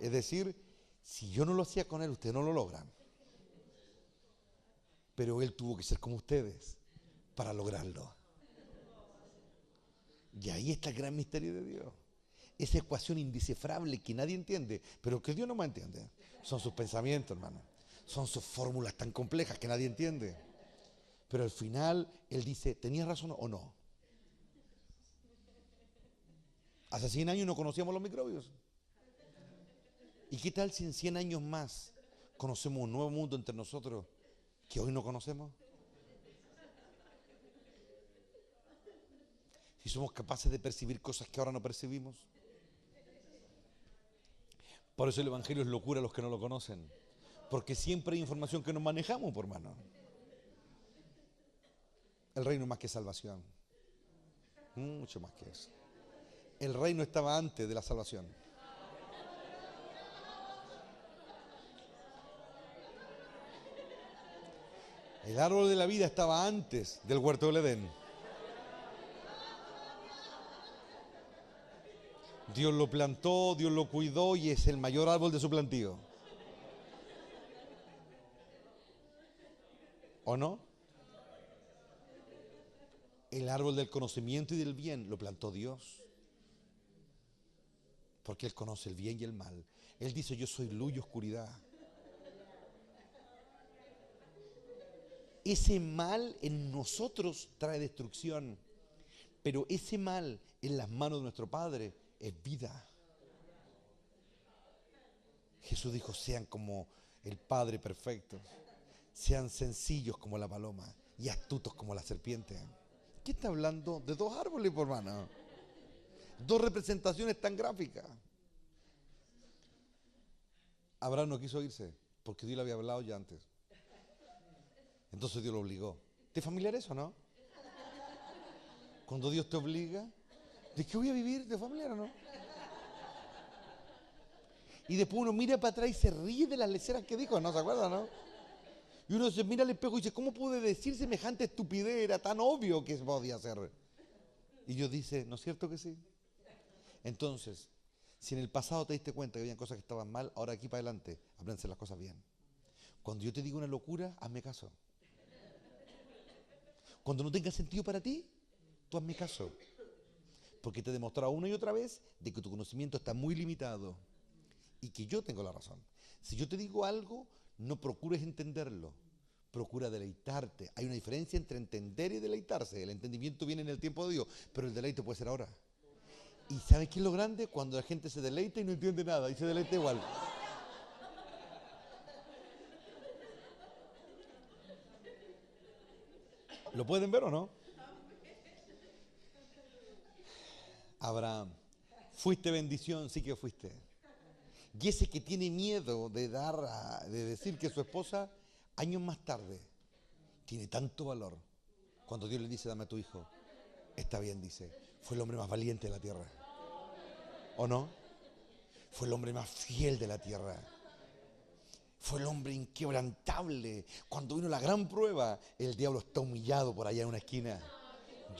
Es decir, si yo no lo hacía con él, ustedes no lo logran. Pero él tuvo que ser como ustedes para lograrlo. Y ahí está el gran misterio de Dios. Esa ecuación indescifrable que nadie entiende, pero que Dios no me entiende. Son sus pensamientos, hermano. Son sus fórmulas tan complejas que nadie entiende. Pero al final, Él dice, ¿tenías razón o no? Hace 100 años no conocíamos los microbios. ¿Y qué tal si en 100 años más conocemos un nuevo mundo entre nosotros que hoy no conocemos? Si somos capaces de percibir cosas que ahora no percibimos. Por eso el Evangelio es locura a los que no lo conocen. Porque siempre hay información que no manejamos, por mano. El reino es más que salvación. Mucho más que eso. El reino estaba antes de la salvación. El árbol de la vida estaba antes del huerto del Edén. Dios lo plantó, Dios lo cuidó y es el mayor árbol de su plantío. ¿O no? El árbol del conocimiento y del bien lo plantó Dios. Porque Él conoce el bien y el mal. Él dice, yo soy luz y oscuridad. Ese mal en nosotros trae destrucción. Pero ese mal en las manos de nuestro Padre es vida. Jesús dijo, sean como el Padre perfecto, sean sencillos como la paloma y astutos como la serpiente. ¿Qué está hablando? De dos árboles, por mano. Dos representaciones tan gráficas. Abraham no quiso irse porque Dios le había hablado ya antes. Entonces Dios lo obligó. ¿Te es familiar eso, no? Cuando Dios te obliga, ¿de qué voy a vivir? ¿De familiar o no? Y después uno mira para atrás y se ríe de las leceras que dijo, ¿no se acuerda, no? Y uno se mira al espejo y dice, ¿cómo pude decir semejante estupidez? Era tan obvio que podía hacer. Y Dios dice, ¿no es cierto que sí? Entonces, si en el pasado te diste cuenta que había cosas que estaban mal, ahora aquí para adelante, aprende a hacer las cosas bien. Cuando yo te digo una locura, hazme caso. Cuando no tenga sentido para ti, tú hazme caso. Porque te he demostrado una y otra vez de que tu conocimiento está muy limitado y que yo tengo la razón. Si yo te digo algo, no procures entenderlo, procura deleitarte. Hay una diferencia entre entender y deleitarse. El entendimiento viene en el tiempo de Dios, pero el deleite puede ser ahora. ¿Y sabes qué es lo grande? Cuando la gente se deleita y no entiende nada y se deleita igual. ¿Lo pueden ver o no? Abraham, fuiste bendición, sí que fuiste. Y ese que tiene miedo de de decir que su esposa, años más tarde, tiene tanto valor. Cuando Dios le dice, dame a tu hijo, está bien, dice, fue el hombre más valiente de la tierra. ¿O no? Fue el hombre más fiel de la tierra. Fue el hombre inquebrantable. Cuando vino la gran prueba, el diablo está humillado por allá en una esquina.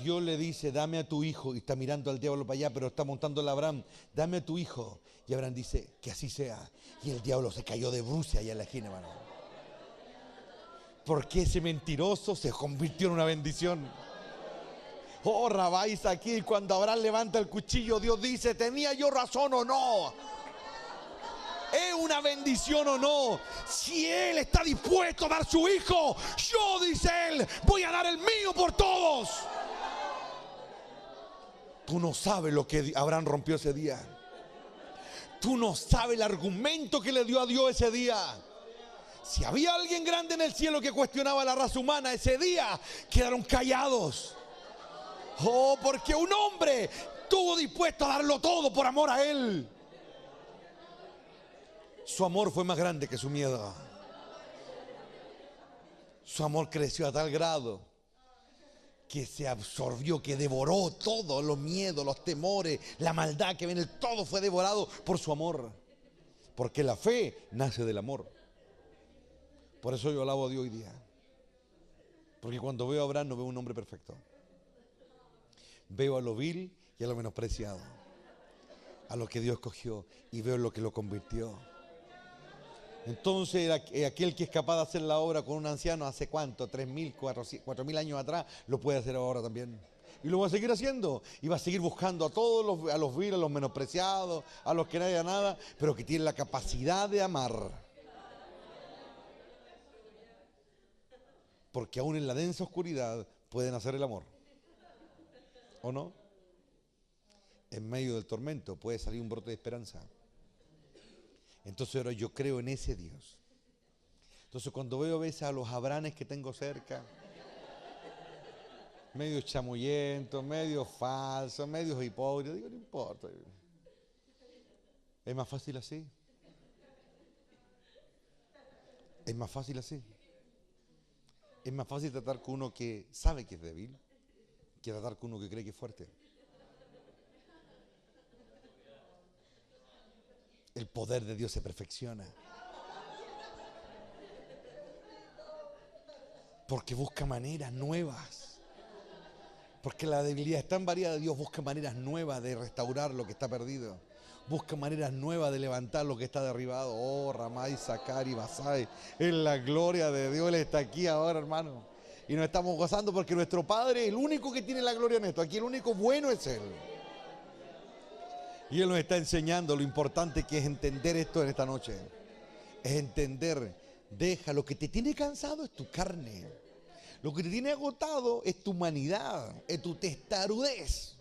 Dios le dice, dame a tu hijo, y está mirando al diablo para allá, pero está montando a Abraham, dame a tu hijo. Y Abraham dice, que así sea. Y el diablo se cayó de bruces allá en la esquina, hermano. Porque ese mentiroso se convirtió en una bendición. Oh, Rabáis aquí, cuando Abraham levanta el cuchillo, Dios dice, ¿tenía yo razón o no? ¿Es una bendición o no? Si él está dispuesto a dar su hijo, yo, dice él, voy a dar el mío por todos. Tú no sabes lo que Abraham rompió ese día. Tú no sabes el argumento que le dio a Dios ese día. Si había alguien grande en el cielo que cuestionaba la raza humana, ese día quedaron callados. Oh, porque un hombre estuvo dispuesto a darlo todo por amor a él. Su amor fue más grande que su miedo. Su amor creció a tal grado que se absorbió, que devoró todos los miedos, los temores, la maldad que ven. Todo fue devorado por su amor. Porque la fe nace del amor. Por eso yo alabo a Dios hoy día. Porque cuando veo a Abraham no veo un hombre perfecto. Veo a lo vil y a lo menospreciado. A lo que Dios escogió y veo lo que lo convirtió. Entonces aquel que es capaz de hacer la obra con un anciano hace cuánto, 3.000, 4.000 años atrás, lo puede hacer ahora también. Y lo va a seguir haciendo. Y va a seguir buscando a todos, a los viles, a los menospreciados, a los que nadie da nada, pero que tienen la capacidad de amar. Porque aún en la densa oscuridad pueden hacer el amor. ¿O no? En medio del tormento puede salir un brote de esperanza. Entonces ahora yo creo en ese Dios. Entonces cuando veo a veces a los Abrahames que tengo cerca, medio chamullentos, medio falsos, medio hipócritas, digo, no importa. Es más fácil así. Es más fácil así. Es más fácil tratar con uno que sabe que es débil que tratar con uno que cree que es fuerte. El poder de Dios se perfecciona. Porque busca maneras nuevas. Porque la debilidad es tan variada, Dios busca maneras nuevas de restaurar lo que está perdido. Busca maneras nuevas de levantar lo que está derribado. Oh, Ramay, Sakari, Basai. En la gloria de Dios, Él está aquí ahora, hermano. Y nos estamos gozando porque nuestro Padre es el único que tiene la gloria en esto. Aquí el único bueno es Él. Y Él nos está enseñando lo importante que es entender esto en esta noche. Es entender, deja, lo que te tiene cansado es tu carne. Lo que te tiene agotado es tu humanidad, es tu testarudez.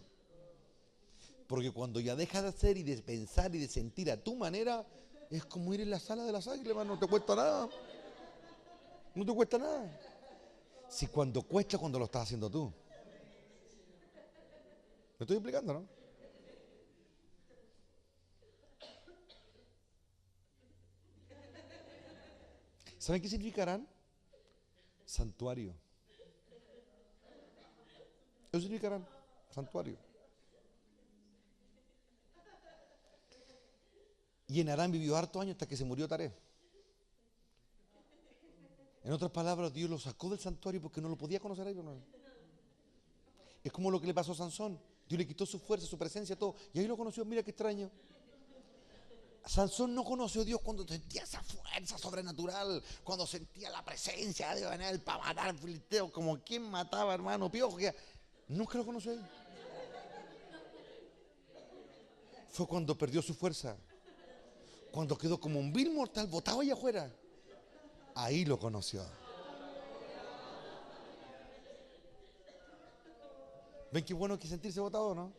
Porque cuando ya dejas de hacer y de pensar y de sentir a tu manera, es como ir en la sala de las águilas, hermano, no te cuesta nada. No te cuesta nada. Si cuando cuesta, cuando lo estás haciendo tú. ¿Me estoy explicando, no? ¿Saben qué significarán? Santuario. Eso significarán santuario. Y en Harán vivió hartos años hasta que se murió Taré. En otras palabras, Dios lo sacó del santuario porque no lo podía conocer a ellos. No. Es como lo que le pasó a Sansón. Dios le quitó su fuerza, su presencia, todo. Y ahí lo conoció, mira qué extraño. Sansón no conoció a Dios cuando sentía esa fuerza sobrenatural, cuando sentía la presencia de Dios para matar al filisteo, como quien mataba, hermano, piojo. Nunca lo conoció él. Fue cuando perdió su fuerza, cuando quedó como un vil mortal, botado allá afuera. Ahí lo conoció. ¿Ven qué bueno que sentirse votado, no?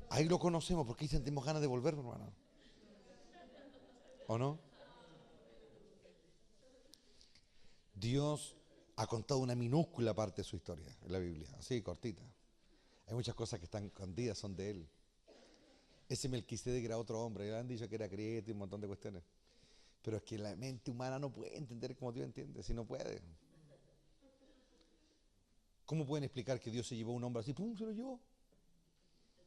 Ahí lo conocemos porque ahí sentimos ganas de volver, hermano. ¿O no? Dios ha contado una minúscula parte de su historia en la Biblia, así, cortita. Hay muchas cosas que están escondidas, son de él. Ese Melquisedec era otro hombre, le han dicho que era creyente y un montón de cuestiones. Pero es que la mente humana no puede entender como Dios entiende, si no puede. ¿Cómo pueden explicar que Dios se llevó a un hombre así, pum, se lo llevó?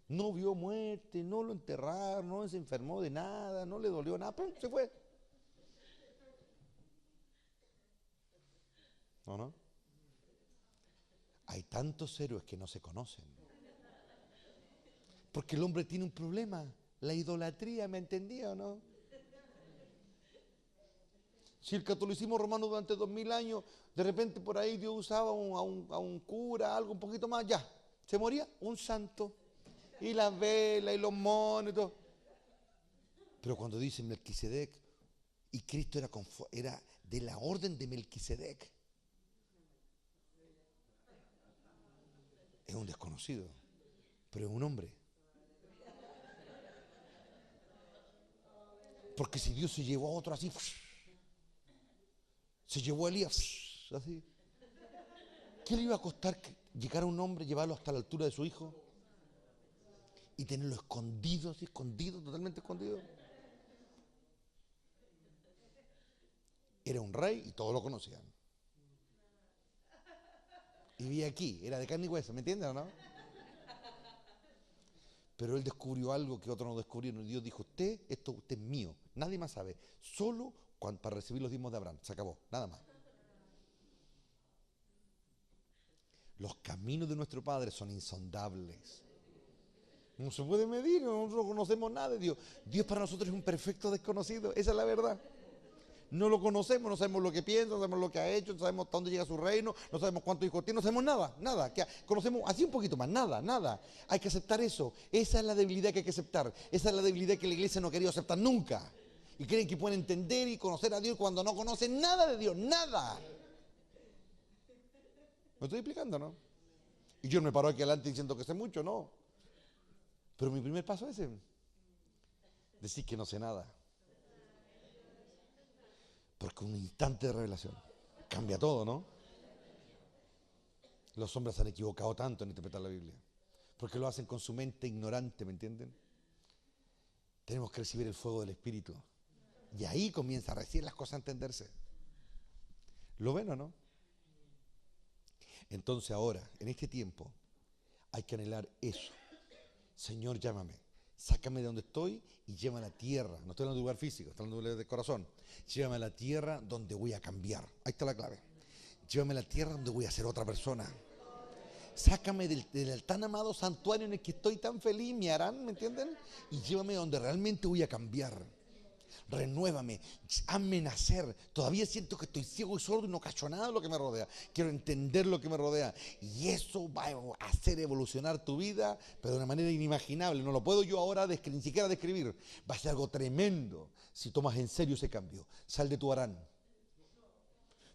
No vio muerte, no lo enterraron, no se enfermó de nada, no le dolió nada, pum, se fue. ¿No, no? Hay tantos héroes que no se conocen. Porque el hombre tiene un problema, la idolatría, ¿me entendía o no? Si el catolicismo romano durante 2000 años, de repente por ahí Dios usaba a un cura, algo un poquito más, ya, se moría un santo. Y las velas y los monos y todo. Pero cuando dice Melquisedec, y Cristo era de la orden de Melquisedec, es un desconocido, pero es un hombre. Porque si Dios se llevó a otro así, se llevó a Elías así, ¿qué le iba a costar llegar a un hombre, llevarlo hasta la altura de su hijo y tenerlo escondido, así, escondido, totalmente escondido? Era un rey y todos lo conocían. Y vivía aquí, era de carne y hueso, ¿me entienden o no? Pero él descubrió algo que otros no descubrieron. Dios dijo, usted es mío, nadie más sabe, solo para recibir los diezmos de Abraham. Se acabó, nada más. Los caminos de nuestro Padre son insondables. No se puede medir, nosotros no conocemos nada de Dios. Dios para nosotros es un perfecto desconocido, esa es la verdad. No lo conocemos, no sabemos lo que piensa, no sabemos lo que ha hecho, no sabemos hasta dónde llega su reino, no sabemos cuántos hijos tiene, no sabemos nada. Conocemos así un poquito más, nada. Hay que aceptar eso. Esa es la debilidad que hay que aceptar. Esa es la debilidad que la iglesia no ha querido aceptar nunca. Y creen que pueden entender y conocer a Dios cuando no conocen nada de Dios, nada. ¿Me estoy explicando, no? Y yo no me paro aquí adelante diciendo que sé mucho, no. Pero mi primer paso es ese. Decir que no sé nada. Porque un instante de revelación cambia todo, ¿no? Los hombres se han equivocado tanto en interpretar la Biblia. Porque lo hacen con su mente ignorante, ¿me entienden? Tenemos que recibir el fuego del Espíritu. Y ahí comienza recién las cosas a entenderse. ¿Lo ven o no? Entonces ahora, en este tiempo, hay que anhelar eso. Señor, llámame. Sácame de donde estoy y llévame a la tierra. No estoy hablando de lugar físico, estoy hablando de corazón. Llévame a la tierra donde voy a cambiar. Ahí está la clave. Llévame a la tierra donde voy a ser otra persona. Sácame del tan amado santuario en el que estoy tan feliz, me harán, ¿me entienden? Y llévame donde realmente voy a cambiar. Renuévame, hazme nacer. Todavía siento que estoy ciego y sordo y no cacho nada de lo que me rodea. Quiero entender lo que me rodea. Y eso va a hacer evolucionar tu vida, pero de una manera inimaginable. No lo puedo yo ahora ni siquiera describir. Va a ser algo tremendo si tomas en serio ese cambio. Sal de tu Harán.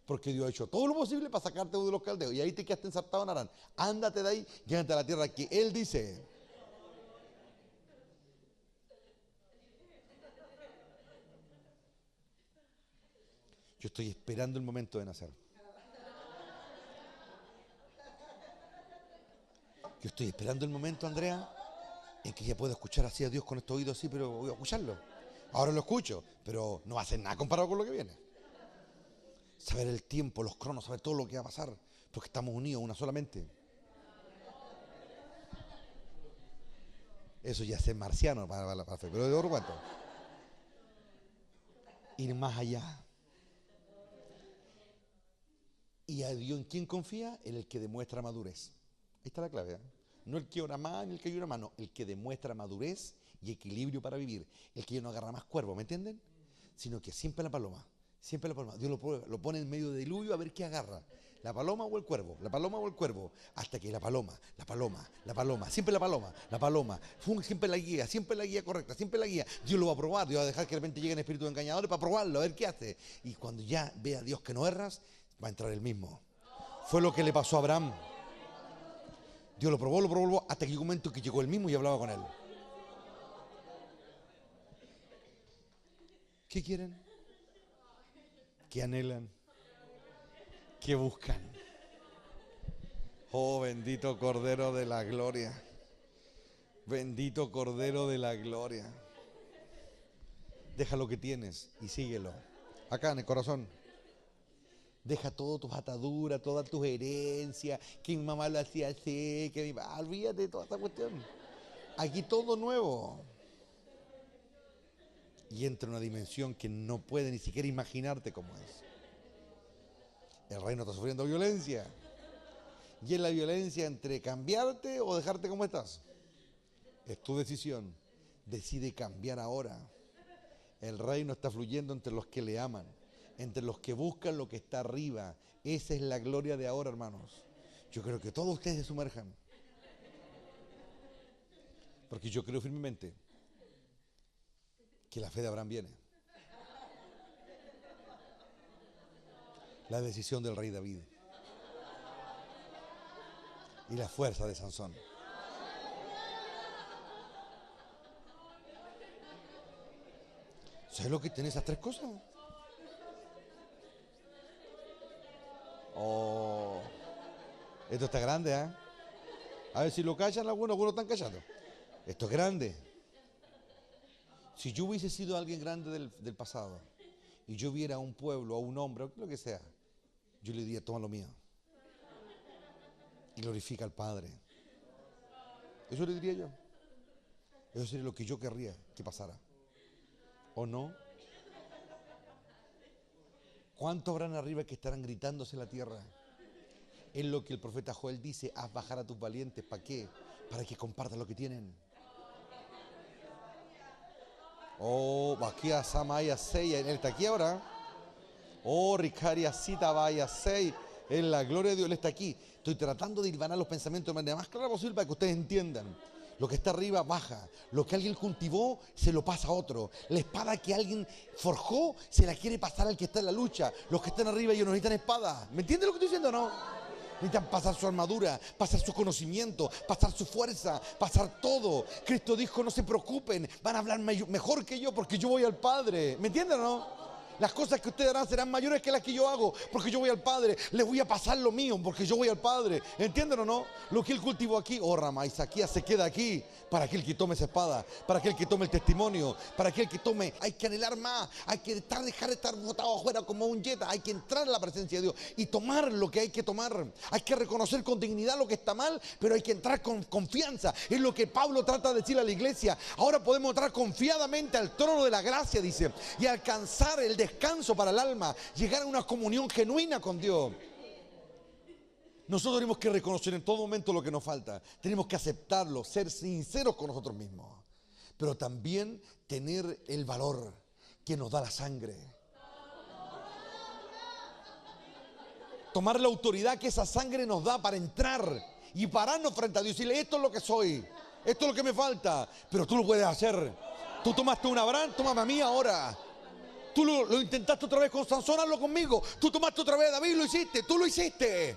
Porque Dios ha hecho todo lo posible para sacarte de los caldeos. Y ahí te quedaste ensartado en Harán. Ándate de ahí, llévate a la tierra que Él dice. Yo estoy esperando el momento de nacer. Yo estoy esperando el momento, Andrea, en que ya puedo escuchar así a Dios con estos oídos así, pero voy a escucharlo. Ahora lo escucho, pero no va a ser nada comparado con lo que viene. Saber el tiempo, los cronos, saber todo lo que va a pasar, porque estamos unidos una solamente. Eso ya es ser marciano para la fe, pero de otro cuento. Ir más allá. ¿Y a Dios en quién confía? En el que demuestra madurez. Ahí está la clave, ¿eh? No el que ora más ni el que llora más, no. El que demuestra madurez y equilibrio para vivir. El que ya no agarra más cuervo, ¿me entienden? Sino que siempre la paloma. Siempre la paloma. Dios lo pone en medio del diluvio a ver qué agarra. La paloma o el cuervo, la paloma o el cuervo, hasta que la paloma, siempre la paloma, siempre la guía correcta, siempre la guía. Dios lo va a probar, Dios va a dejar que de repente lleguen espíritus engañadores para probarlo, a ver qué hace. Y cuando ya vea a Dios que no erras, va a entrar el mismo. Fue lo que le pasó a Abraham. Dios lo probó, hasta que llegó un momento que llegó él mismo y hablaba con él. ¿Qué quieren? ¿Qué anhelan? ¿Qué buscan? Oh, bendito Cordero de la Gloria. Bendito Cordero de la Gloria. Deja lo que tienes y síguelo. Acá en el corazón. Deja todas tus ataduras, todas tus herencias, que mi mamá lo hacía así, que mi papá, olvídate de toda esta cuestión. Aquí todo nuevo. Y entra en una dimensión que no puedes ni siquiera imaginarte cómo es. El reino está sufriendo violencia. Y es la violencia entre cambiarte o dejarte como estás. Es tu decisión. Decide cambiar ahora. El reino está fluyendo entre los que le aman, entre los que buscan lo que está arriba. Esa es la gloria de ahora, hermanos. Yo creo que todos ustedes se sumerjan. Porque yo creo firmemente que la fe de Abraham viene. La decisión del rey David y la fuerza de Sansón. ¿Sabes lo que tiene esas tres cosas? Oh, esto está grande, ¿eh? A ver si lo callan algunos están callando. Esto es grande. Si yo hubiese sido alguien grande del pasado y yo viera a un pueblo, a un hombre, lo que sea, yo le diría, toma lo mío y glorifica al Padre. Eso le diría yo. Eso sería lo que yo querría que pasara. ¿O no? ¿Cuántos habrán arriba que estarán gritándose en la tierra? Es lo que el profeta Joel dice, haz bajar a tus valientes. ¿Para qué? Para que compartan lo que tienen. Oh, Baquia Samaya Seya, él está aquí ahora. Oh, Ricaria Sita Vaya Sei, en la gloria de Dios, él está aquí. Estoy tratando de hilvanar los pensamientos de manera más clara posible para que ustedes entiendan. Lo que está arriba baja, lo que alguien cultivó se lo pasa a otro. La espada que alguien forjó se la quiere pasar al que está en la lucha. Los que están arriba ellos no necesitan espada. ¿Me entienden lo que estoy diciendo o no? Necesitan pasar su armadura, pasar su conocimiento, pasar su fuerza, pasar todo. Cristo dijo, no se preocupen, van a hablar mejor que yo porque yo voy al Padre. ¿Me entienden o no? Las cosas que ustedes harán serán mayores que las que yo hago porque yo voy al Padre. Les voy a pasar lo mío porque yo voy al Padre. ¿Entienden o no? Lo que él cultivó aquí, oh Rama, Isaquía se queda aquí para aquel que tome esa espada, para aquel que tome el testimonio, para aquel que tome. Hay que anhelar más, hay que dejar de estar botado afuera como un yeta. Hay que entrar en la presencia de Dios y tomar lo que hay que tomar. Hay que reconocer con dignidad lo que está mal, pero hay que entrar con confianza. Es lo que Pablo trata de decir a la iglesia. Ahora podemos entrar confiadamente al trono de la gracia, dice, y alcanzar el descanso para el alma, llegar a una comunión genuina con Dios. Nosotros tenemos que reconocer en todo momento lo que nos falta, tenemos que aceptarlo, ser sinceros con nosotros mismos, pero también tener el valor que nos da la sangre, tomar la autoridad que esa sangre nos da para entrar y pararnos frente a Dios y decirle, esto es lo que soy, esto es lo que me falta, pero tú lo puedes hacer. Tú tomaste un Abraham, tómame a mí ahora. Tú lo intentaste otra vez con Sansón, hazlo conmigo. Tú tomaste otra vez a David, lo hiciste, tú lo hiciste.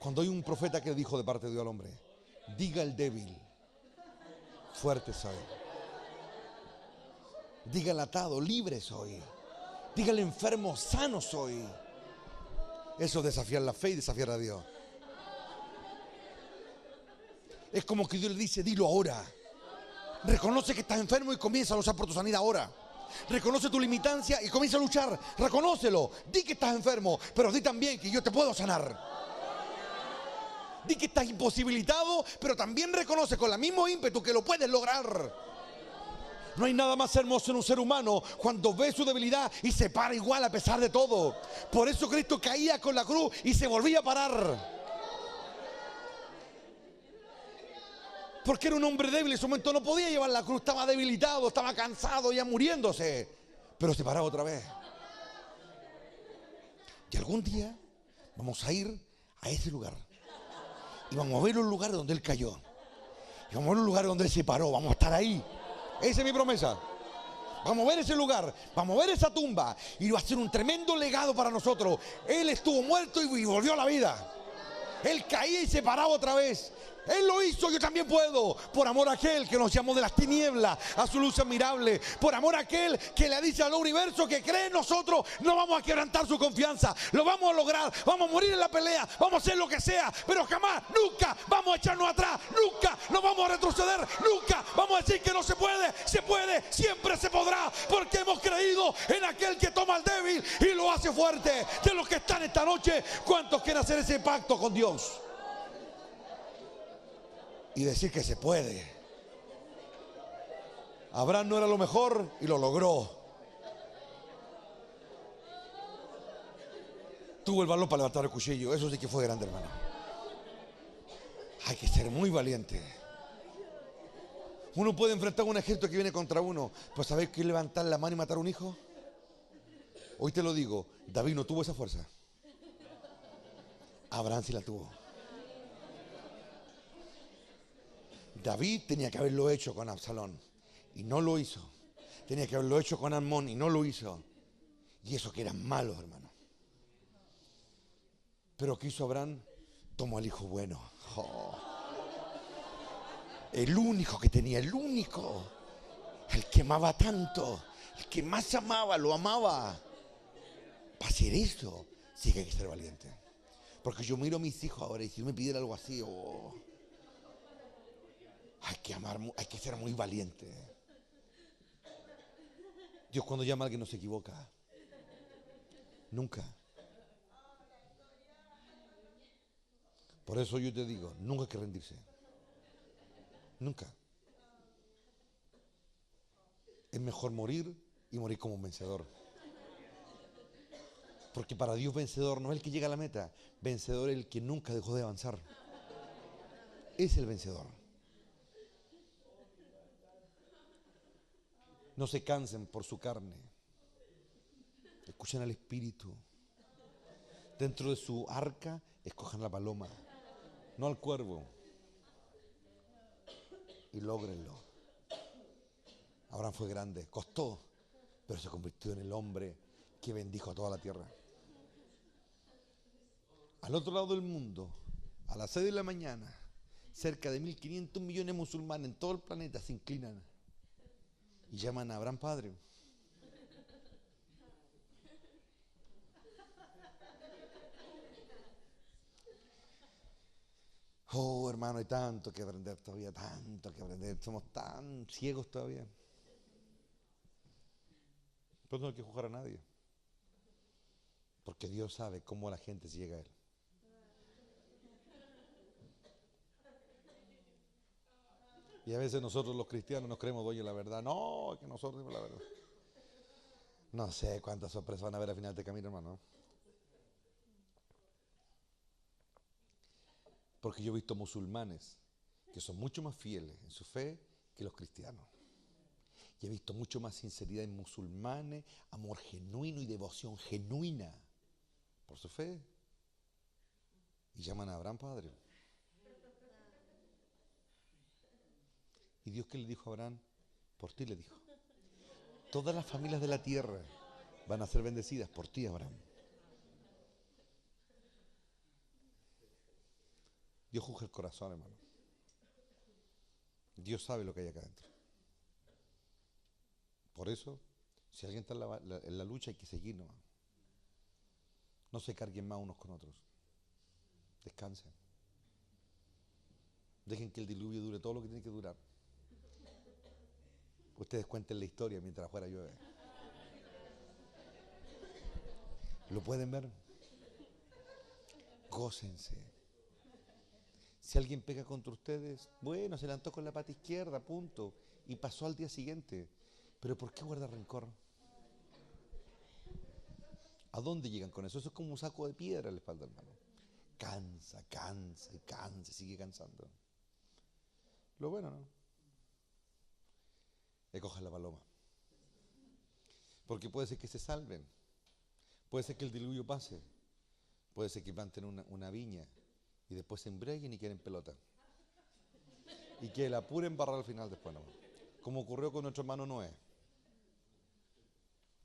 Cuando hay un profeta que dijo de parte de Dios al hombre, diga el débil, fuerte soy. Diga el atado, libre soy. Diga el enfermo, sano soy. Eso es desafiar la fe y desafiar a Dios. Es como que Dios le dice, dilo ahora. Reconoce que estás enfermo y comienza a luchar por tu sanidad ahora. Reconoce tu limitancia y comienza a luchar. Reconócelo. Di que estás enfermo, pero di también que yo te puedo sanar. Di que estás imposibilitado, pero también reconoce con el mismo ímpetu que lo puedes lograr. No hay nada más hermoso en un ser humano cuando ve su debilidad y se para igual a pesar de todo. Por eso Cristo caía con la cruz y se volvía a parar. Porque era un hombre débil, en ese momento no podía llevar la cruz, estaba debilitado, estaba cansado, ya muriéndose. Pero se paraba otra vez. Y algún día vamos a ir a ese lugar. Y vamos a ver un lugar donde él cayó. Y vamos a ver un lugar donde él se paró. Vamos a estar ahí. Esa es mi promesa. Vamos a ver ese lugar, vamos a ver esa tumba. Y va a ser un tremendo legado para nosotros. Él estuvo muerto y volvió a la vida. Él caía y se paraba otra vez. Él lo hizo, yo también puedo. Por amor a aquel que nos llamó de las tinieblas a su luz admirable. Por amor a aquel que le dice al universo que cree en nosotros. No vamos a quebrantar su confianza. Lo vamos a lograr. Vamos a morir en la pelea. Vamos a hacer lo que sea. Pero jamás, nunca vamos a echarnos atrás. Nunca nos vamos a retroceder. Nunca vamos a decir que no se puede. Se puede, siempre se podrá. Porque hemos creído en aquel que toma al débil y lo hace fuerte. De los que están esta noche, ¿cuántos quieren hacer ese pacto con Dios? Y decir que se puede. Abraham no era lo mejor y lo logró. Tuvo el valor para levantar el cuchillo. Eso sí que fue grande, hermano. Hay que ser muy valiente. Uno puede enfrentar a un ejército que viene contra uno. Pues ¿sabéis qué? Levantar la mano y matar a un hijo. Hoy te lo digo, David no tuvo esa fuerza. Abraham sí la tuvo. David tenía que haberlo hecho con Absalón y no lo hizo. Tenía que haberlo hecho con Amnón y no lo hizo. Y eso que eran malos, hermano. Pero ¿qué hizo Abraham? Tomó al hijo bueno. Oh. El único que tenía, el único. El que amaba tanto. El que más amaba, lo amaba. Para hacer eso, sí que hay que ser valiente. Porque yo miro a mis hijos ahora y si me piden algo así, oh, hay que amar, hay que ser muy valiente. Dios cuando llama a alguien no se equivoca. Nunca. Por eso yo te digo, nunca hay que rendirse. Nunca. Es mejor morir y morir como un vencedor. Porque para Dios vencedor no es el que llega a la meta. Vencedor es el que nunca dejó de avanzar. Es el vencedor. No se cansen por su carne. Escuchen al Espíritu. Dentro de su arca, escojan la paloma, no al cuervo. Y lógrenlo. Abraham fue grande, costó, pero se convirtió en el hombre que bendijo a toda la tierra. Al otro lado del mundo, a las 6 de la mañana, cerca de 1.500 millones de musulmanes en todo el planeta se inclinan y llaman a Abraham Padre. Oh, hermano, hay tanto que aprender todavía, tanto que aprender. Somos tan ciegos todavía. Pero no hay que juzgar a nadie. Porque Dios sabe cómo la gente se llega a Él. Y a veces nosotros los cristianos nos creemos dueños de la verdad. No, que nosotros tenemos la verdad. No sé cuántas sorpresas van a haber al final de camino, hermano. Porque yo he visto musulmanes que son mucho más fieles en su fe que los cristianos. Y he visto mucho más sinceridad en musulmanes, amor genuino y devoción genuina por su fe. Y llaman a Abraham Padre. ¿Y Dios qué le dijo a Abraham? Por ti le dijo. Todas las familias de la tierra van a ser bendecidas por ti, Abraham. Dios juzga el corazón, hermano. Dios sabe lo que hay acá adentro. Por eso, si alguien está en la lucha, hay que seguir nomás. No se carguen más unos con otros. Descansen. Dejen que el diluvio dure todo lo que tiene que durar. Ustedes cuenten la historia mientras afuera llueve. ¿Lo pueden ver? Gócense. Si alguien pega contra ustedes, bueno, se levantó con la pata izquierda, punto. Y pasó al día siguiente. Pero ¿por qué guardar rencor? ¿A dónde llegan con eso? Eso es como un saco de piedra en la espalda, hermano. Cansa, cansa y cansa, sigue cansando. Lo bueno, ¿no? Cojan la paloma. Porque puede ser que se salven. Puede ser que el diluvio pase. Puede ser que planten una viña y después se embriaguen y queden pelota. Y que la pura embarrar al final después, ¿no? Como ocurrió con nuestro hermano Noé.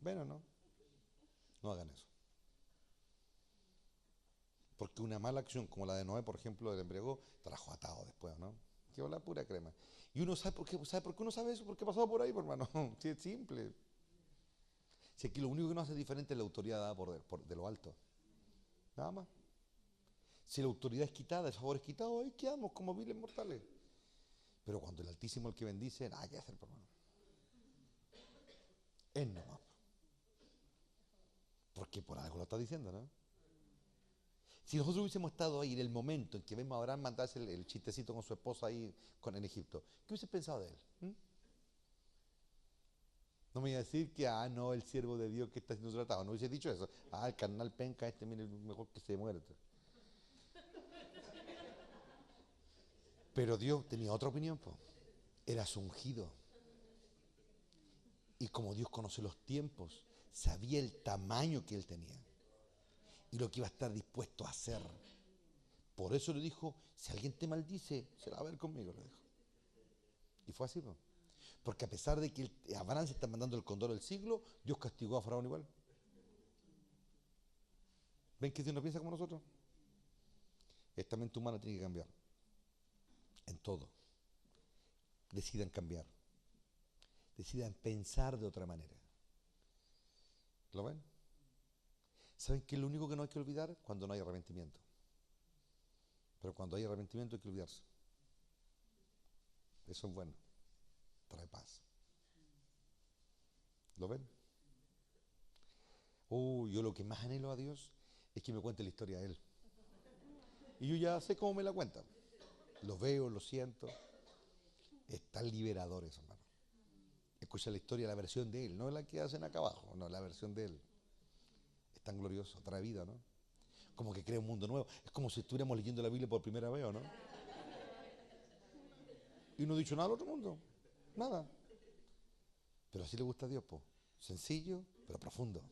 Bueno, ¿no? No hagan eso. Porque una mala acción como la de Noé, por ejemplo, del embriagó, trajo atado después, ¿no? Quedó la pura crema. Y uno sabe por qué uno sabe eso, porque pasó por ahí, por hermano. Sí, es simple. Si aquí lo único que nos hace diferente es la autoridad dada de lo alto. Nada más. Si la autoridad es quitada, el favor es quitado, ahí quedamos como viles mortales. Pero cuando el Altísimo es el que bendice, nada que hacer, hermano. Él nomás. Porque por algo lo está diciendo, ¿no? Si nosotros hubiésemos estado ahí en el momento en que vemos a Abraham mandarse el chistecito con su esposa ahí en Egipto, ¿qué hubiese pensado de él? No me iba a decir que, no, el siervo de Dios que está siendo tratado. No hubiese dicho eso. El carnal penca, mire, mejor que se muera. Pero Dios tenía otra opinión, pues. Era su ungido. Y como Dios conoce los tiempos, sabía el tamaño que él tenía y lo que iba a estar dispuesto a hacer. Por eso le dijo, si alguien te maldice, se la va a ver conmigo, le dijo. Y fue así, pues. Porque a pesar de que Abraham se está mandando el condoro del siglo, Dios castigó a Faraón igual. ¿Ven que Dios no piensa como nosotros? Esta mente humana tiene que cambiar. En todo. Decidan cambiar. Decidan pensar de otra manera. ¿Lo ven? ¿Saben qué es lo único que no hay que olvidar? Cuando no hay arrepentimiento. Pero cuando hay arrepentimiento hay que olvidarse. Eso es bueno. Trae paz. ¿Lo ven? Yo lo que más anhelo a Dios es que me cuente la historia de Él. Y yo ya sé cómo me la cuenta. Lo veo, lo siento. Es tan liberador eso, hermano. Escucha la historia, la versión de Él, no la que hacen acá abajo, no, la versión de Él. Es tan glorioso, trae vida, ¿no? Como que crea un mundo nuevo. Es como si estuviéramos leyendo la Biblia por primera vez, ¿o no? Y no he dicho nada al otro mundo. Nada. Pero así le gusta a Dios, pues. Sencillo, pero profundo.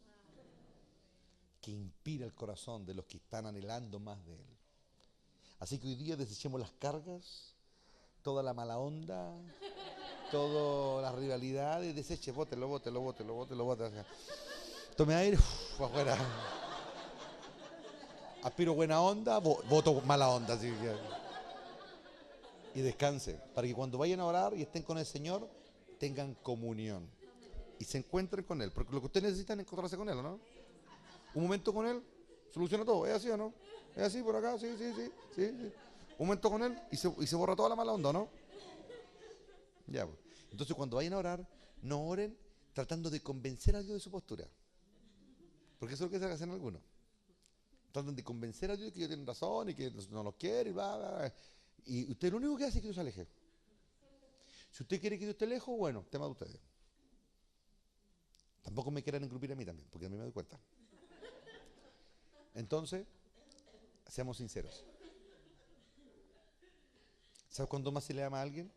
Que inspira el corazón de los que están anhelando más de Él. Así que hoy día desechemos las cargas, toda la mala onda, todas las rivalidades, deseche, bótelo. Tome aire, afuera. Aspiro buena onda, voto mala onda. Así que. Y descanse, para que cuando vayan a orar y estén con el Señor, tengan comunión. Y se encuentren con Él, porque lo que ustedes necesitan es encontrarse con Él, ¿no? Un momento con Él soluciona todo, ¿es así o no? ¿Es así por acá? Sí. Un momento con Él y se borra toda la mala onda, ¿no? Ya, pues. Entonces cuando vayan a orar, no oren tratando de convencer a Dios de su postura. Porque eso es lo que se hacen algunos. Tratan de convencer a Dios de que ellos tienen razón y que no los quiere y bla, bla, bla. Y usted lo único que hace es que Dios se aleje. Si usted quiere que Dios esté lejos, bueno, tema de ustedes. Tampoco me quieran engrupir a mí también, porque a mí me doy cuenta. Entonces, seamos sinceros. ¿Sabes cuándo más se le ama a alguien?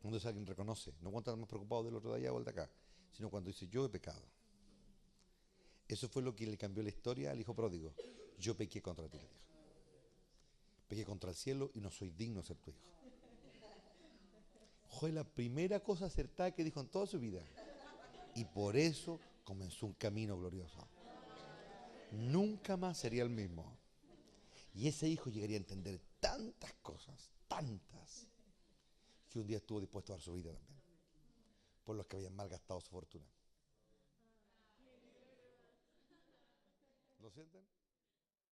Cuando alguien reconoce, no cuando está más preocupado del otro de allá o el de acá, sino cuando dice, yo he pecado. Eso fue lo que le cambió la historia al hijo pródigo. Yo pequé contra ti, le dijo. Pequé contra el cielo y no soy digno de ser tu hijo. Fue la primera cosa acertada que dijo en toda su vida. Y por eso comenzó un camino glorioso. Nunca más sería el mismo. Y ese hijo llegaría a entender tantas cosas, tantas, que un día estuvo dispuesto a dar su vida también, por los que habían malgastado su fortuna. ¿Lo sienten?